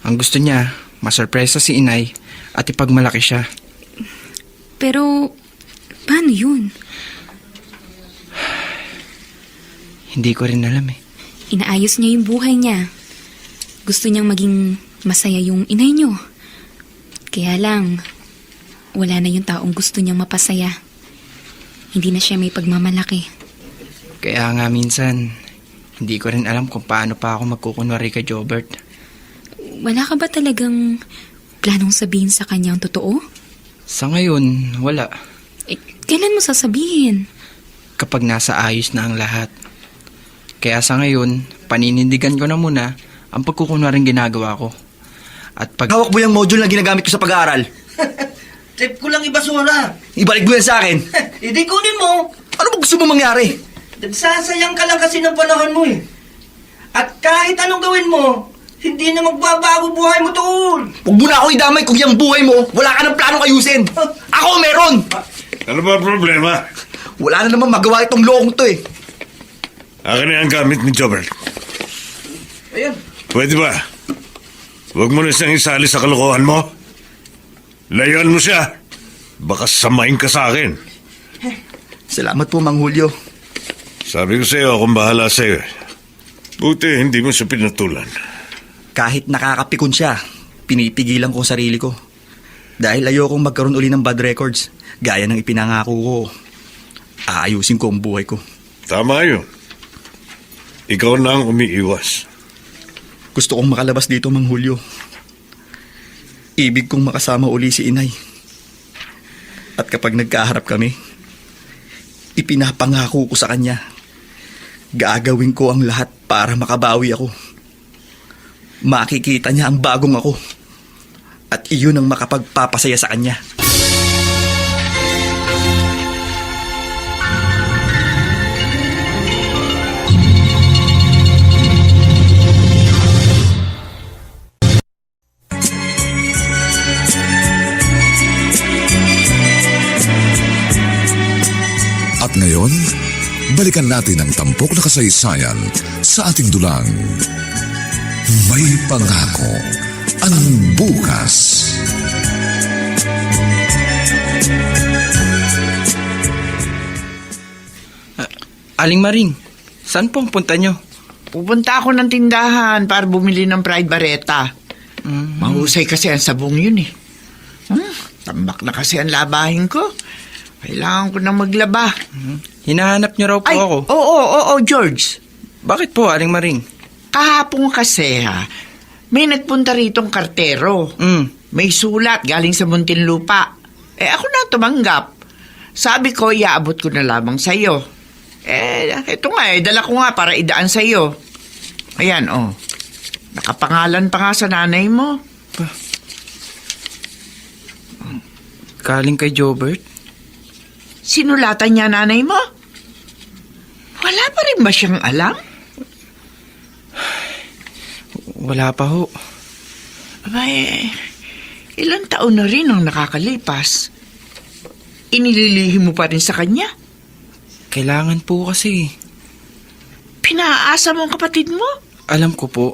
Ang gusto niya, masurpresa si inay at ipagmalaki siya. Pero, paano yun? Hindi ko rin alam Inaayos niya yung buhay niya. Gusto niyang maging masaya yung inay niyo. Kaya lang, wala na yung taong gusto niyang mapasaya. Hindi na siya may pagmamalaki. Kaya nga minsan, hindi ko rin alam kung paano pa ako magkukunwari kay Jobert. Wala ka ba talagang planong sabihin sa kanya ang totoo? Sa ngayon, wala. Kailan mo sasabihin? Kapag nasa ayos na ang lahat. Kaya sa ngayon, paninindigan ko na muna ang pagkukunwaring ginagawa ko. At pag... Hawak mo yung module na ginagamit ko sa pag-aaral. Trip ko lang ibasura. Ibalik mo yan sa akin. Hindi kunin mo. Ano ba gusto mo mangyari? Nagsasayang ka lang kasi ng panahon mo At kahit anong gawin mo, hindi na magbabago buhay mo, tol. Huwag mo na ako idamay kung yung buhay mo, wala ka ng planong ayusin. Ako meron! Ano ba ang problema? Wala na naman magawa itong lokong to Akin na ang gamit ni Jobert. Ayan. Pwede ba? Huwag mo na siyang isali sa kalokohan mo. Layuan mo siya. Baka samain ka sa akin. Salamat po, Mang Julio. Sabi ko sa'yo, akong bahala sa'yo. Buti, hindi mo siya pinatulan. Kahit nakakapikon siya, pinipigilan ko ang sarili ko. Dahil ayokong magkaroon uli ng bad records, gaya ng ipinangako ko. Aayusin ko ang buhay ko. Tama yun. Ikaw na ang umiiwas. Gusto kong makalabas dito, Mang Julio. Ibig kong makasama uli si inay. At kapag nagkaharap kami, ipinapangako ko sa kanya, gagawin ko ang lahat para makabawi ako. Makikita niya ang bagong ako. At iyon ang makapagpapasaya sa kanya. At ngayon, balikan natin ang tampok na kasaysayan sa ating dulang. May pangako ang bukas. Aling Maring, saan pong punta nyo? Pupunta ako ng tindahan para bumili ng fried bareta. Mahusay kasi ang sabong yun Tambak na kasi ang labahin ko. Kailangan ko na maglaba. Hinahanap niyo raw po Ay, ako. oo, George. Bakit po, Aling Maring? Kahapon kasi may nagpunta ritong kartero. May sulat galing sa Muntinlupa. Ako na tumanggap. Sabi ko, iaabot ko na lamang sa'yo. Ito nga dala ko nga para idaan sa'yo. Ayan, nakapangalan pa nga sa nanay mo. Galing kay Jobert? Sinulatan niya nanay mo? Wala pa rin ba siyang alam? Wala pa ho. Ilang taon na rin ang nakakalipas. Inililihim mo pa rin sa kanya? Kailangan po kasi. Pinaasa mo ang kapatid mo? Alam ko po.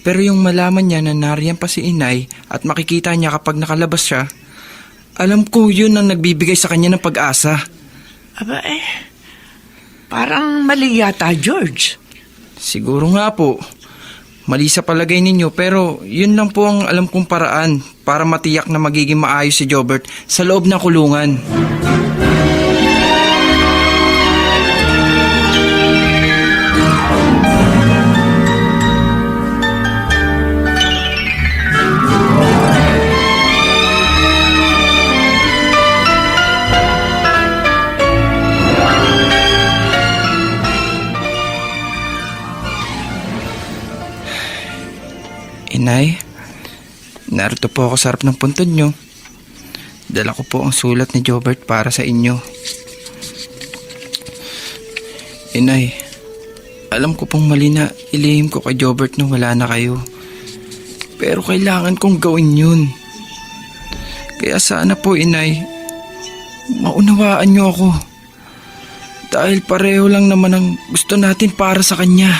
Pero yung malaman niya na nariyan pa si inay at makikita niya kapag nakalabas siya, alam ko yun ang nagbibigay sa kanya ng pag-asa. Parang mali yata, George. Siguro nga po. Mali sa palagay ninyo pero yun lang po ang alam kong paraan para matiyak na magiging maayos si Jobert sa loob ng kulungan. Inay, narito po ako sa harap ng puntod nyo. Dala ko po ang sulat ni Jobert para sa inyo. Inay, alam ko pong mali na ilihim ko kay Jobert nung wala na kayo. Pero kailangan kong gawin yun. Kaya sana po, Inay, maunawaan nyo ako. Dahil pareho lang naman ang gusto natin para sa kanya.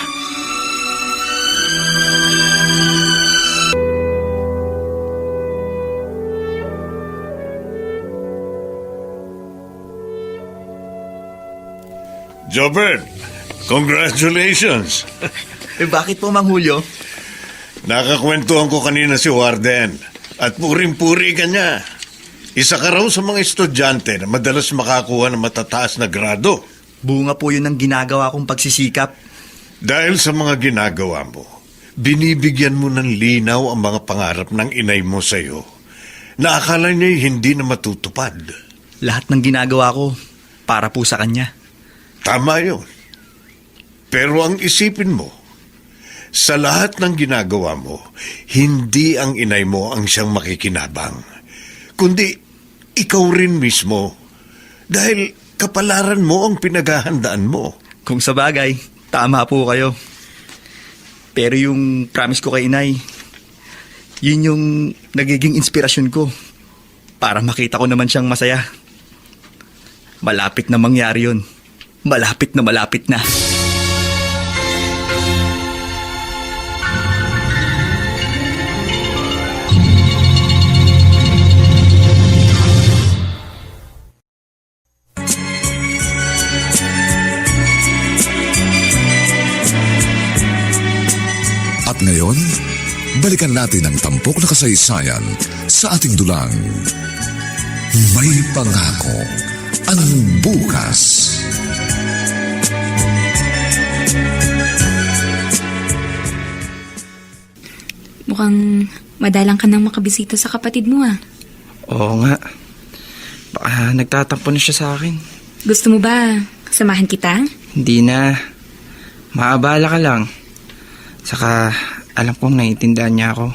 Jobert, congratulations. Bakit po, Mang Julio? Nakakwentuhan ko kanina si Warden at puring-puri ka niya. Isa ka raw sa mga estudyante na madalas makakuha ng matataas na grado. Bunga po yun ang ginagawa kong pagsisikap. Dahil sa mga ginagawa mo, binibigyan mo ng linaw ang mga pangarap ng inay mo sa'yo na akala niya hindi na matutupad. Lahat ng ginagawa ko para po sa kanya. Tama yun. Pero ang isipin mo, sa lahat ng ginagawa mo, hindi ang inay mo ang siyang makikinabang, kundi ikaw rin mismo. Dahil kapalaran mo ang pinaghahandaan mo. Kung sa bagay, tama po kayo. Pero yung promise ko kay inay, yun yung nagiging inspirasyon ko para makita ko naman siyang masaya. Malapit na mangyari yun. Malapit na malapit na. At ngayon, balikan natin ang tampok na kasaysayan sa ating dulang. May pangako ang bukas. Mukhang madalang ka nang makabisita sa kapatid mo Oo nga. Baka nagtatampo na siya sa akin. Gusto mo ba samahan kita? Hindi na. Maabala ka lang. Saka alam kong naiintindihan niya ako.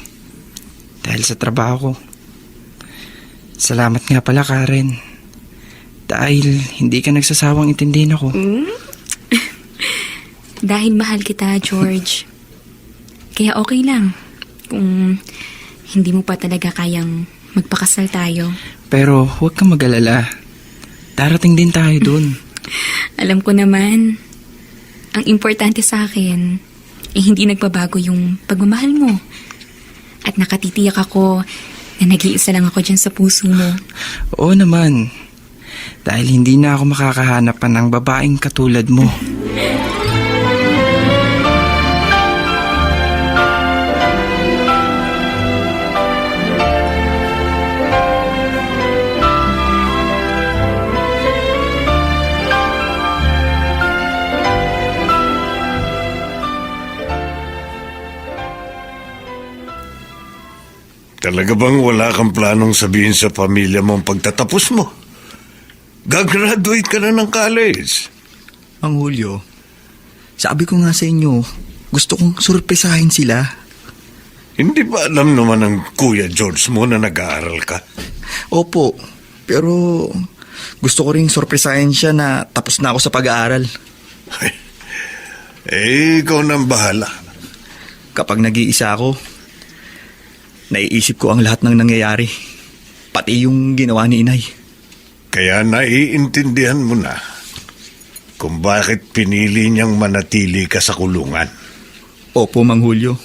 Dahil sa trabaho ko. Salamat nga pala, Karen. Dahil hindi ka nagsasawang intindihin ako. Dahil mahal kita, George. Kaya okay lang kung hindi mo pa talaga kayang magpakasal tayo. Pero huwag kang mag-alala. Darating din tayo dun. Alam ko naman, ang importante sa akin hindi nagbabago yung pagmamahal mo. At nakatitiyak ako na nag-iisa lang ako dyan sa puso mo. Oo naman. Dahil hindi na ako makakahanap pa ng babaeng katulad mo. Talaga bang wala kang planong sabihin sa pamilya mo ang pagtatapos mo? Gagraduate ka na ng college. Mang Julio, sabi ko nga sa inyo, gusto kong surpresahin sila. Hindi ba alam naman ng Kuya George mo na nag-aaral ka? Opo, pero gusto ko ring surpresahin siya na tapos na ako sa pag-aaral. Ikaw nang bahala. Kapag nag-iisa ako, naiisip ko ang lahat ng nangyayari. Pati yung ginawa ni inay. Kaya naiintindihan mo na kung bakit pinili niyang manatili ka sa kulungan. Opo, Mang Julio.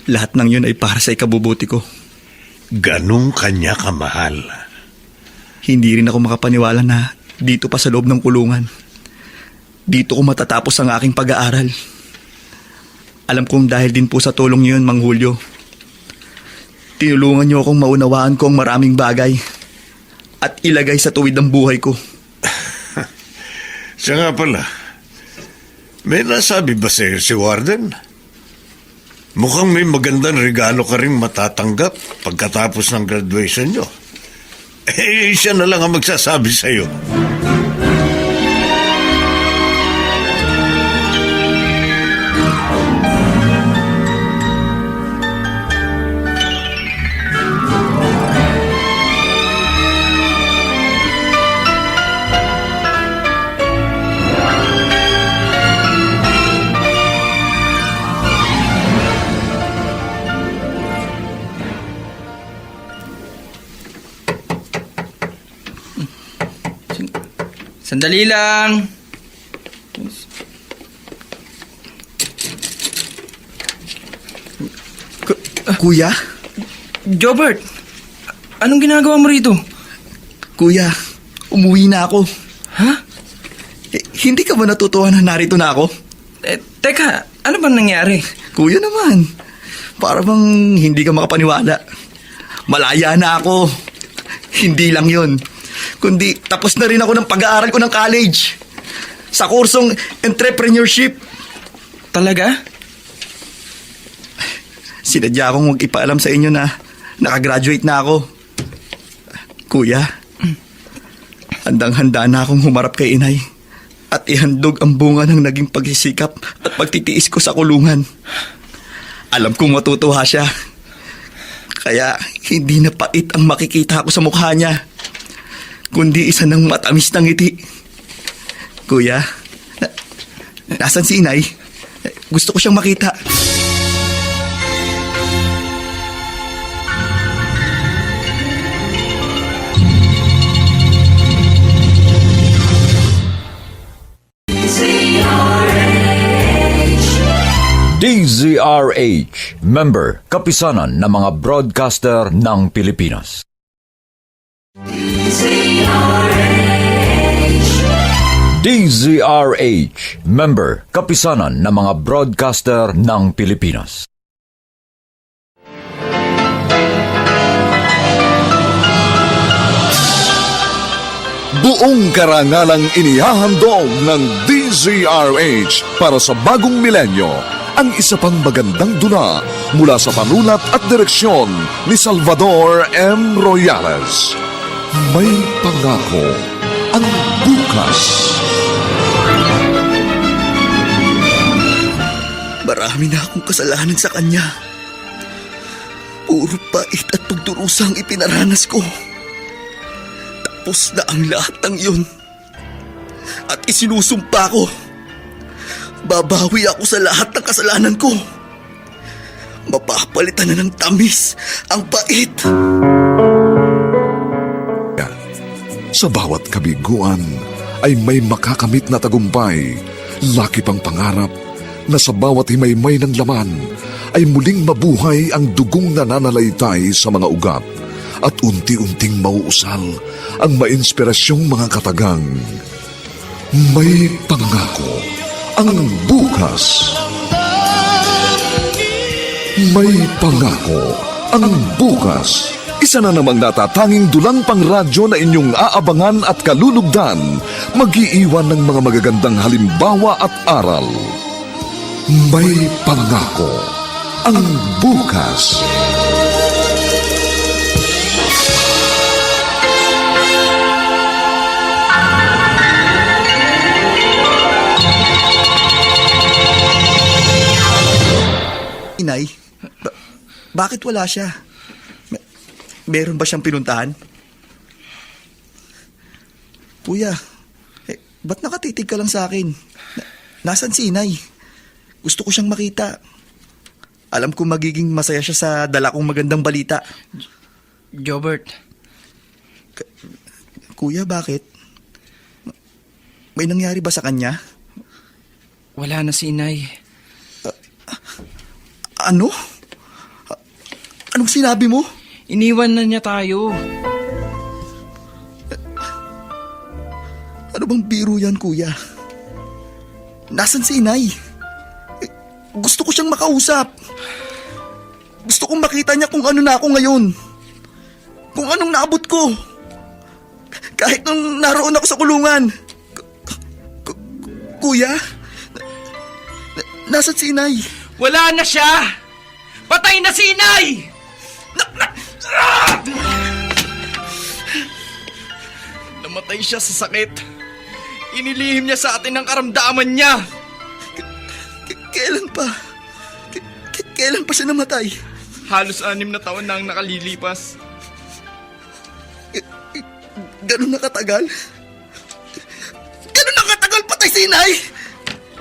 Lahat ng yun ay para sa ikabubuti ko. Ganong kanya kamahal. Hindi rin ako makapaniwala na dito pa sa loob ng kulungan. Dito ko matatapos ang aking pag-aaral. Alam kong dahil din po sa tulong niyo yun, Mang Julio. Tinulungan niyo akong maunawaan ko ang maraming bagay at ilagay sa tuwid ng buhay ko. Siya nga pala, may nasabi ba sa'yo si Warden? Mukhang may magandang regalo ka rin matatanggap pagkatapos ng graduation nyo. Siya na lang ang magsasabi sa'yo. Sandali lang. Kuya? Jobert, anong ginagawa mo rito? Kuya, umuwi na ako. Ha? Hindi ka ba natutuwa na narito na ako? Teka, ano bang nangyari? Kuya naman, para bang hindi ka makapaniwala. Malaya na ako. Hindi lang yun, kundi tapos na rin ako ng pag-aaral ko ng college. Sa kursong entrepreneurship. Talaga? Sinadya akong huwag ipaalam sa inyo na nakagraduate na ako. Kuya, handang-handa na akong humarap kay inay at ihandog ang bunga ng naging pagsisikap at pagtitiis ko sa kulungan. Alam kong matutuwa siya. Kaya hindi na pait ang makikita ko sa mukha niya, kundi isa ng matamis na ngiti. Kuya, nasan si inay? Gusto ko siyang makita. DZRH, member, kapisanan ng mga broadcaster ng Pilipinas. DZRH, member, kapisanan ng mga broadcaster ng Pilipinas. Buong karangalang inihahandog ng DZRH para sa bagong milenyo ang isa pang magandang dula mula sa panulat at direksyon ni Salvador M. Royales. May pangako ang bukas. Marami na akong kasalanan sa kanya. Puro pait at pagdurusa ang ipinaranas ko. Tapos na ang lahat ng yun. At isinusumpa ko. Babawi ako sa lahat ng kasalanan ko. Mapapalitan na ng tamis ang pait. Sa bawat kabiguan ay may makakamit na tagumpay. Laki pang pangarap na sa bawat himaymay ng laman ay muling mabuhay ang dugong nananalaytay sa mga ugat at unti-unting mauusal ang mainspirasyong mga katagang. May pangako ang bukas. May pangako ang bukas. Isa na namang natatanging dulang pangradyo na inyong aabangan at kalulugdan, mag-iiwan ng mga magagandang halimbawa at aral. May pangako ang bukas. Bakit wala siya? Meron ba siyang pinuntahan? Kuya, ba't nakatitig ka lang sa akin? Nasaan si Inay? Gusto ko siyang makita. Alam ko magiging masaya siya sa dala kong magandang balita. Jobert, Kuya, bakit? May nangyari ba sa kanya? wala na si Inay. Ano? Anong sinabi mo? Iniwan na niya tayo. Ano bang biro yan, kuya? Nasaan si Inay? Gusto ko siyang makausap. Gusto kong makita niya kung ano na ako ngayon. Kung anong naabot ko. Kahit nung naroon ako sa kulungan. Kuya? Nasaan si Inay? Wala na siya! Patay na si Inay! Namatay siya sa sakit. Inilihim niya sa atin ang karamdaman niya. Kailan pa? Kailan pa siya namatay? Halos 6 na taon na ang nakalilipas. Ganun na katagal? Ganun na katagal patay si Inay?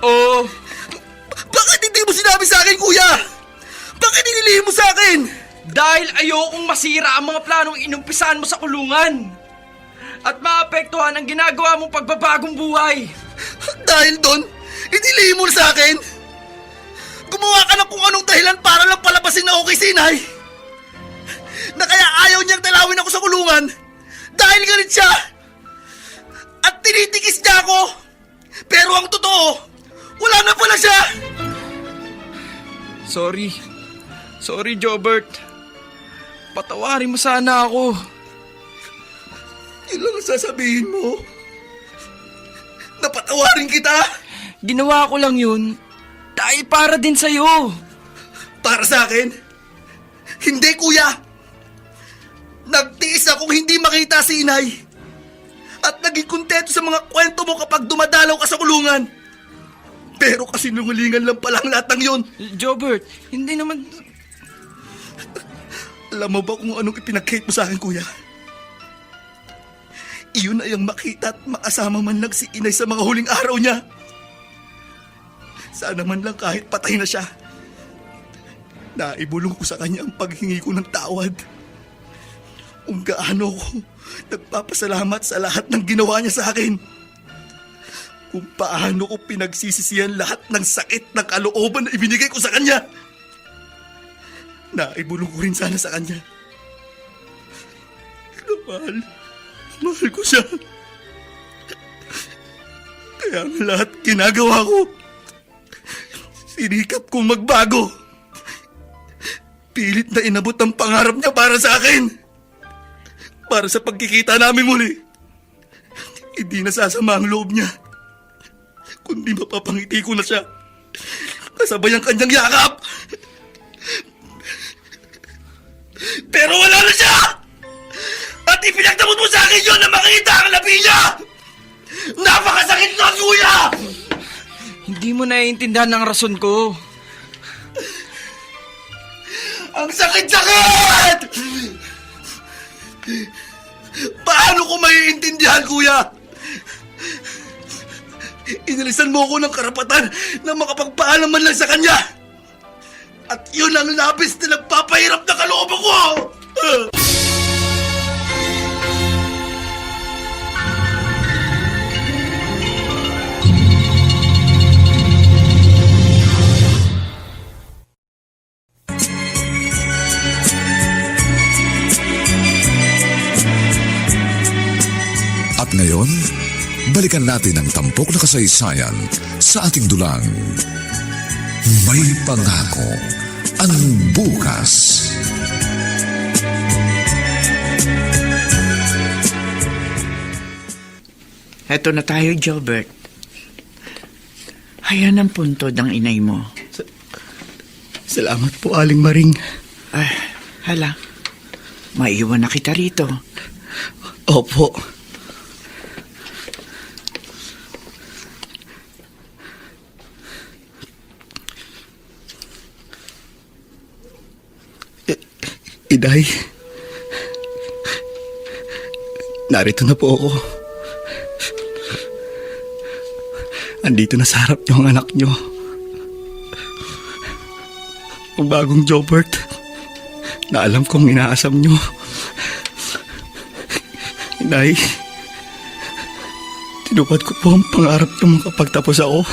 Oo. Bakit hindi mo sinabi sa akin, kuya? Bakit inilihim mo sa akin? Dahil ayokong masira ang mga planong inumpisahan mo sa kulungan. At maapektuhan ang ginagawa mong pagbabagong buhay. Dahil doon, inilihim mo sa akin? Gumawa ka na kung anong dahilan para lang palabasin na okay si Inay? Na kaya ayaw niyang dalawin ako sa kulungan dahil galit siya. At tinitikis niya ako. Pero ang totoo, wala na pala siya. Sorry, Jobert. Patawarin mo sana ako. Yun lang ang sasabihin mo? Napatawarin kita? Ginawa ko lang yun dahil para din sa'yo. Para sa akin? Hindi, kuya. Nagtiis akong hindi makita si Inay. At naging kontento sa mga kwento mo kapag dumadalaw ka sa kulungan. Pero kasi nungulingan lang palang lahat ng yun. Jobert, hindi naman... Alam mo ba kung anong ipinag-hate mo sa akin, kuya? Iyon ay ang makita at makasama man lang si Inay sa mga huling araw niya. Sana man lang kahit patay na siya. Naibulong ko sa kanya ang paghingi ko ng tawad. Kung gaano ko nagpapasalamat sa lahat ng ginawa niya sa akin. Kung paano ko pinagsisisihan lahat ng sakit ng kalooban na ibinigay ko sa kanya. Naibulong ko rin sana sa kanya. Mahal ko siya. Kaya ang lahat ginagawa ko, sinikap kong magbago. Pilit na inabot ang pangarap niya para sa akin. Para sa pagkikita namin muli. Hindi nasasama ang loob niya. Kundi mapapangiti ko na siya. Kasabay ang kanyang yakap. Pero wala na siya! At ipinagdamot mo sa akin yun na makita ang labi niya! Napakasakit na, kuya! Hindi mo naiintindihan ang rason ko. Ang sakit-sakit! Paano ko maiintindihan, kuya? Inalisan mo ko ng karapatan na makapagpaalam man lang sa kanya. At yun ang labis na nagpapahirap na kalooban ko! At ngayon, balikan natin ang tampok na kasaysayan sa ating dulang. May pangako ang bukas. Heto na tayo, Gilbert. Ayan ang punto ng inay mo. Salamat po, Aling Maring. Ay, hala. Maiwan na kita rito. Opo. Inay, narito na po ako. Andito na sa harap niyo ang anak niyo. Ang bagong Jobert na alam kong inaasam niyo. Inay, tinupad ko po ang pangarap ng makapagtapos ako.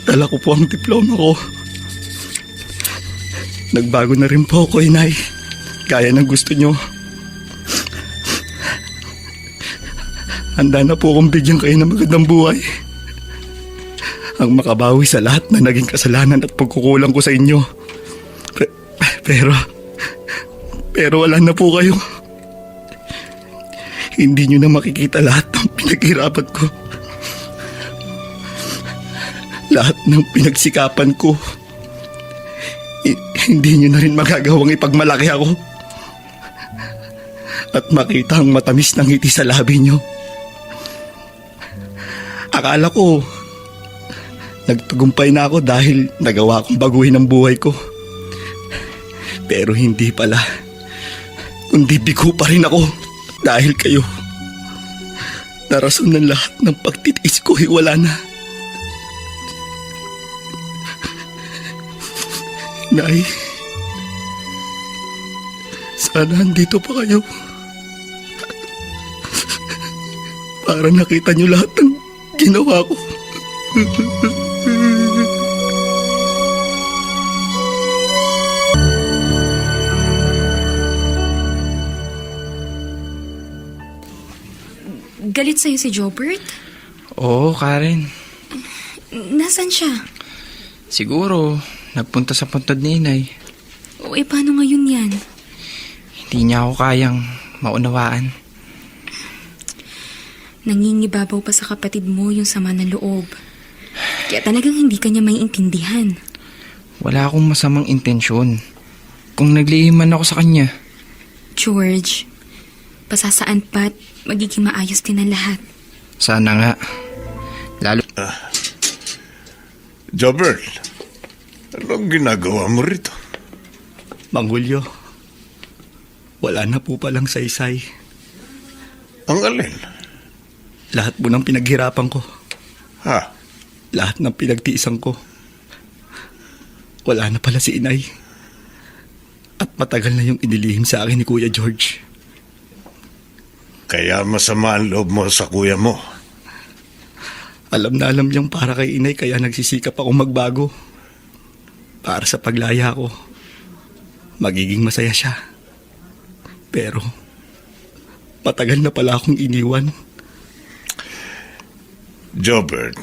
Dala ko po ang diploma ko. Nagbago na rin po ako, Inay. Gaya ng gusto niyo. Handa na po akong bigyan kayo ng magandang buhay. Ang makabawi sa lahat na naging kasalanan at pagkukulang ko sa inyo. Pero wala na po kayo. Hindi nyo na makikita lahat ng pinaghirapan ko. Lahat ng pinagsikapan ko. Hindi nyo na rin magagawang ipagmalaki ako. At makita ang matamis ng ngiti sa labi nyo. Akala ko, nagtagumpay na ako dahil nagawa kong baguhin ang buhay ko. Pero hindi pala. Kundi bigo pa rin ako dahil kayo. Narason ng lahat ng pagtitiis ko ay wala na. Nay, sana andito pa kayo. Para nakita niyo lahat ng ginawa ko. Galit sa'yo si Jobert? Oo, Karen. Nasaan siya? Siguro, nagpunta sa puntod ni Inay. O paano ngayon yan? Hindi niya ako kayang maunawaan. Nangingibabaw pa sa kapatid mo yung sama ng loob. Kaya talagang hindi ka niya maiintindihan. Wala akong masamang intensyon. Kung naglihiman ako sa kanya. George, pasasaan pa't magiging maayos din ang lahat. Sana nga. Lalo... Jobert, anong ginagawa mo rito? Mang Julio, wala na po palang saysay. Ang alin? Lahat po ng pinaghirapan ko. Ha? Lahat ng pinagtiisan ko. Wala na pala si Inay. At matagal na yung inilihim sa akin ni Kuya George. Kaya masama ang loob mo sa kuya mo. Alam na alam niyang para kay Inay kaya nagsisikap akong magbago. Para sa paglaya ko, magiging masaya siya. Pero, matagal na pala akong iniwan. Jobert,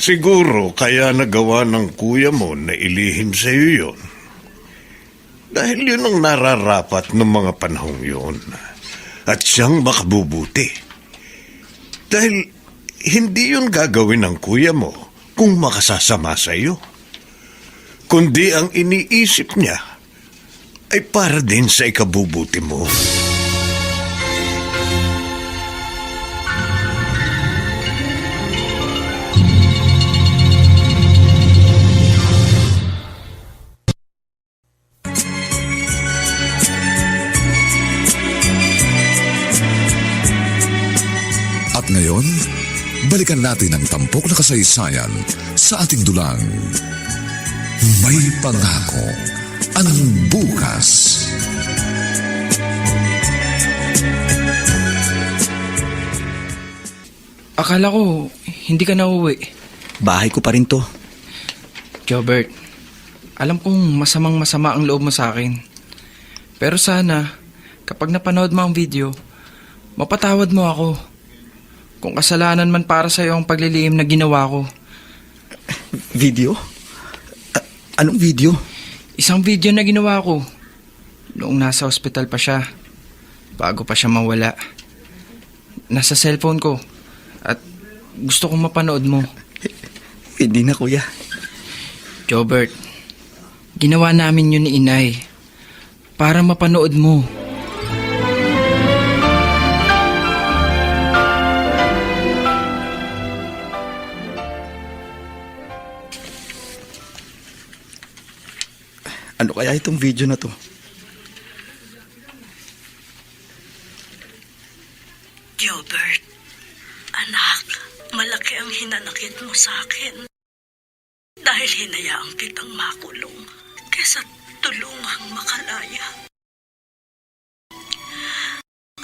siguro kaya nagawa ng kuya mo na ilihim sa iyo yun. Dahil yun ang nararapat ng mga panahong yun. At siyang makabubuti. Dahil hindi yun gagawin ng kuya mo kung makasasama sa iyo. Kundi ang iniisip niya ay para din sa ikabubuti mo. At ngayon, balikan natin ang tampok na kasaysayan sa ating dulang. May pangako ang bukas. Akala ko, hindi ka na uwi. Bahay ko pa rin to. Jobert, alam kong masamang-masama ang loob mo sa akin. Pero sana, kapag napanood mo ang video, mapatawad mo ako. Kung kasalanan man para sa'yo ang paglilihim na ginawa ko. Video? Anong video? Isang video na ginawa ko. Noong nasa ospital pa siya. Bago pa siya mawala. Nasa cellphone ko. At gusto kong mapanood mo. Hindi na, kuya. Jobert, ginawa namin yun ni Inay. Para mapanood mo. Ano kaya itong video na to? Gilbert, anak, malaki ang hinanakit mo sa akin. Dahil hinayaan kitang makulong kesa tulungang makalaya.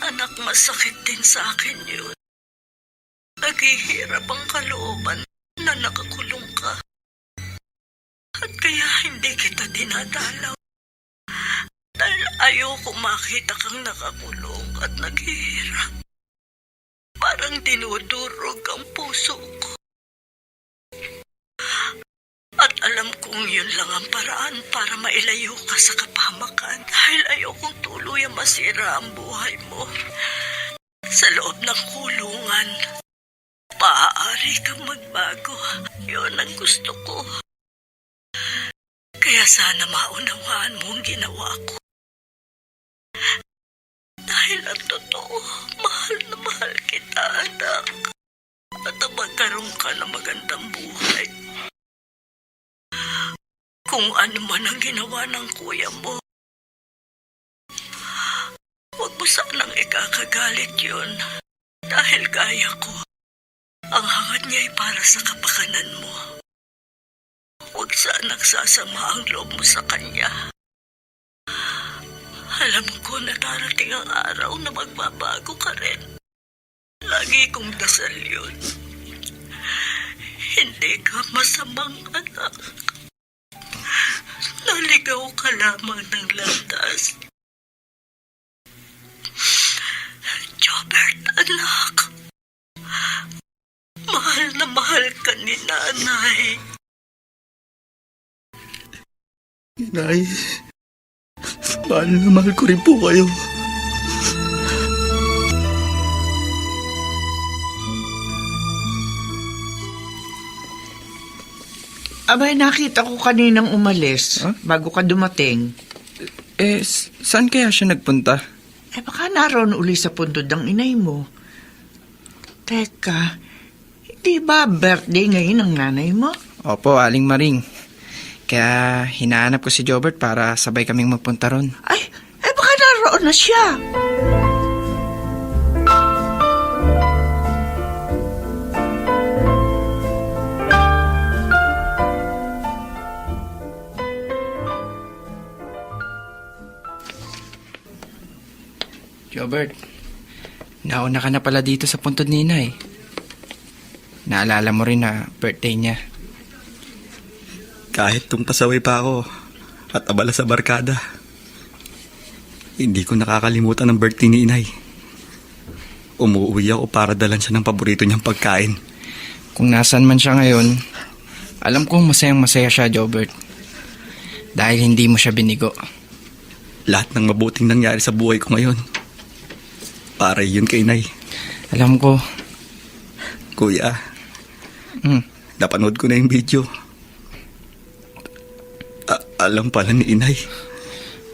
Anak, masakit din sa akin yun. Naghihirap ang kalooban na nakakulong ka. At kaya hindi kita dinadalaw. Dahil ayoko makita kang nakakulong at naghihirap. Parang dinudurog ang puso ko. At alam kong yun lang ang paraan para mailayo ka sa kapahamakan dahil ayokong tuluyang masira ang buhay mo. Sa loob ng kulungan, maaari kang magbago. Yun ang gusto ko. Kaya sana maunawaan mo ang ginawa ko. Dahil ang totoo, mahal na mahal kita, anak. At magkaroon ka ng magandang buhay. Kung ano man ang ginawa ng kuya mo, huwag mo sanang ikakagalit yun. Dahil gaya ko, ang hangad niya ay para sa kapakanan mo. Huwag sanang sasama ang loob mo sa kanya. Alam ko na darating ang araw na magbabago ka rin. Lagi kong dasal yun. Hindi ka masamang anak. Naligaw ka lamang ng landas. Jobert, anak. Mahal na mahal ka ni nanay. Inay, mahal na mahal ko rin po kayo. Abay, nakita ko kaninang umalis bago ka dumating. Saan kaya siya nagpunta? Baka naroon uli sa puntod ng inay mo. Teka, hindi ba birthday ngayon ng nanay mo? Opo, Aling Maring. Kaya hinahanap ko si Jobert para sabay kaming magpunta ron. Baka naroon na siya. Jobert, nauna ka na pala dito sa puntod ni Inay. Naalala mo rin na birthday niya. Kahit pasaway pa ako at abala sa barkada, hindi ko nakakalimutan ang birthday ni Inay. Umuwi ako para dalan siya ng paborito niyang pagkain. Kung nasan man siya ngayon, alam kong masayang masaya siya, Jobert. Dahil hindi mo siya binigo. Lahat ng mabuting nangyari sa buhay ko ngayon, para yun kay Inay. Alam ko. Kuya, napanood ko na yung video. Alam pala ni Inay.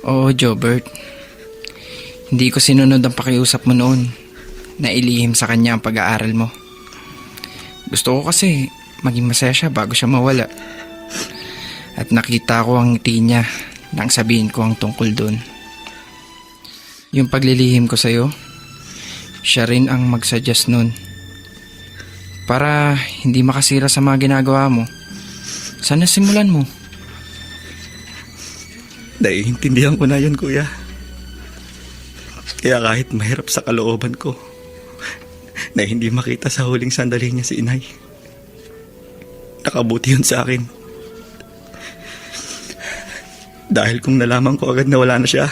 Oo, Jobert. Hindi ko sinunod ang pakiusap mo noon na ilihim sa kanya ang pag-aaral mo. Gusto ko kasi maging masaya siya bago siya mawala. At nakita ko ang ngiti niya nang sabihin ko ang tungkol doon. Yung paglilihim ko sa'yo, siya rin ang mag-suggest noon. Para hindi makasira sa mga ginagawa mo, sana simulan mo. Naiintindihan ko na yun, kuya. Kaya kahit mahirap sa kalooban ko na hindi makita sa huling sandali niya si Inay, nakabuti yun sa akin. Dahil kung nalaman ko agad na wala na siya,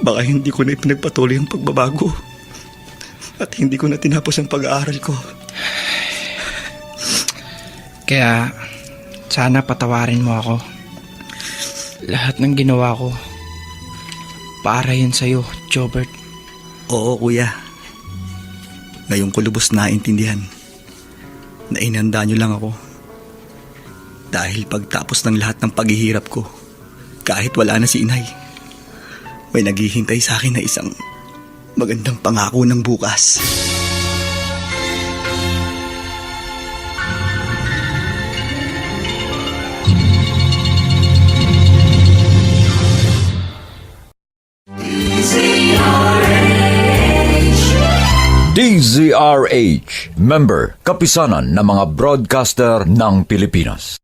baka hindi ko na ipinagpatuloy ang pagbabago at hindi ko na tinapos ang pag-aaral ko. Kaya sana patawarin mo ako. Lahat ng ginawa ko para yun sa'yo, Jobert. Oo, kuya. Ngayon ko lubos naintindihan na inanda niyo lang ako. Dahil pagtapos ng lahat ng paghihirap ko, kahit wala na si Inay, may naghihintay sa akin na isang magandang pangako ng bukas. DZRH, member, kapisanan ng mga broadcaster ng Pilipinas.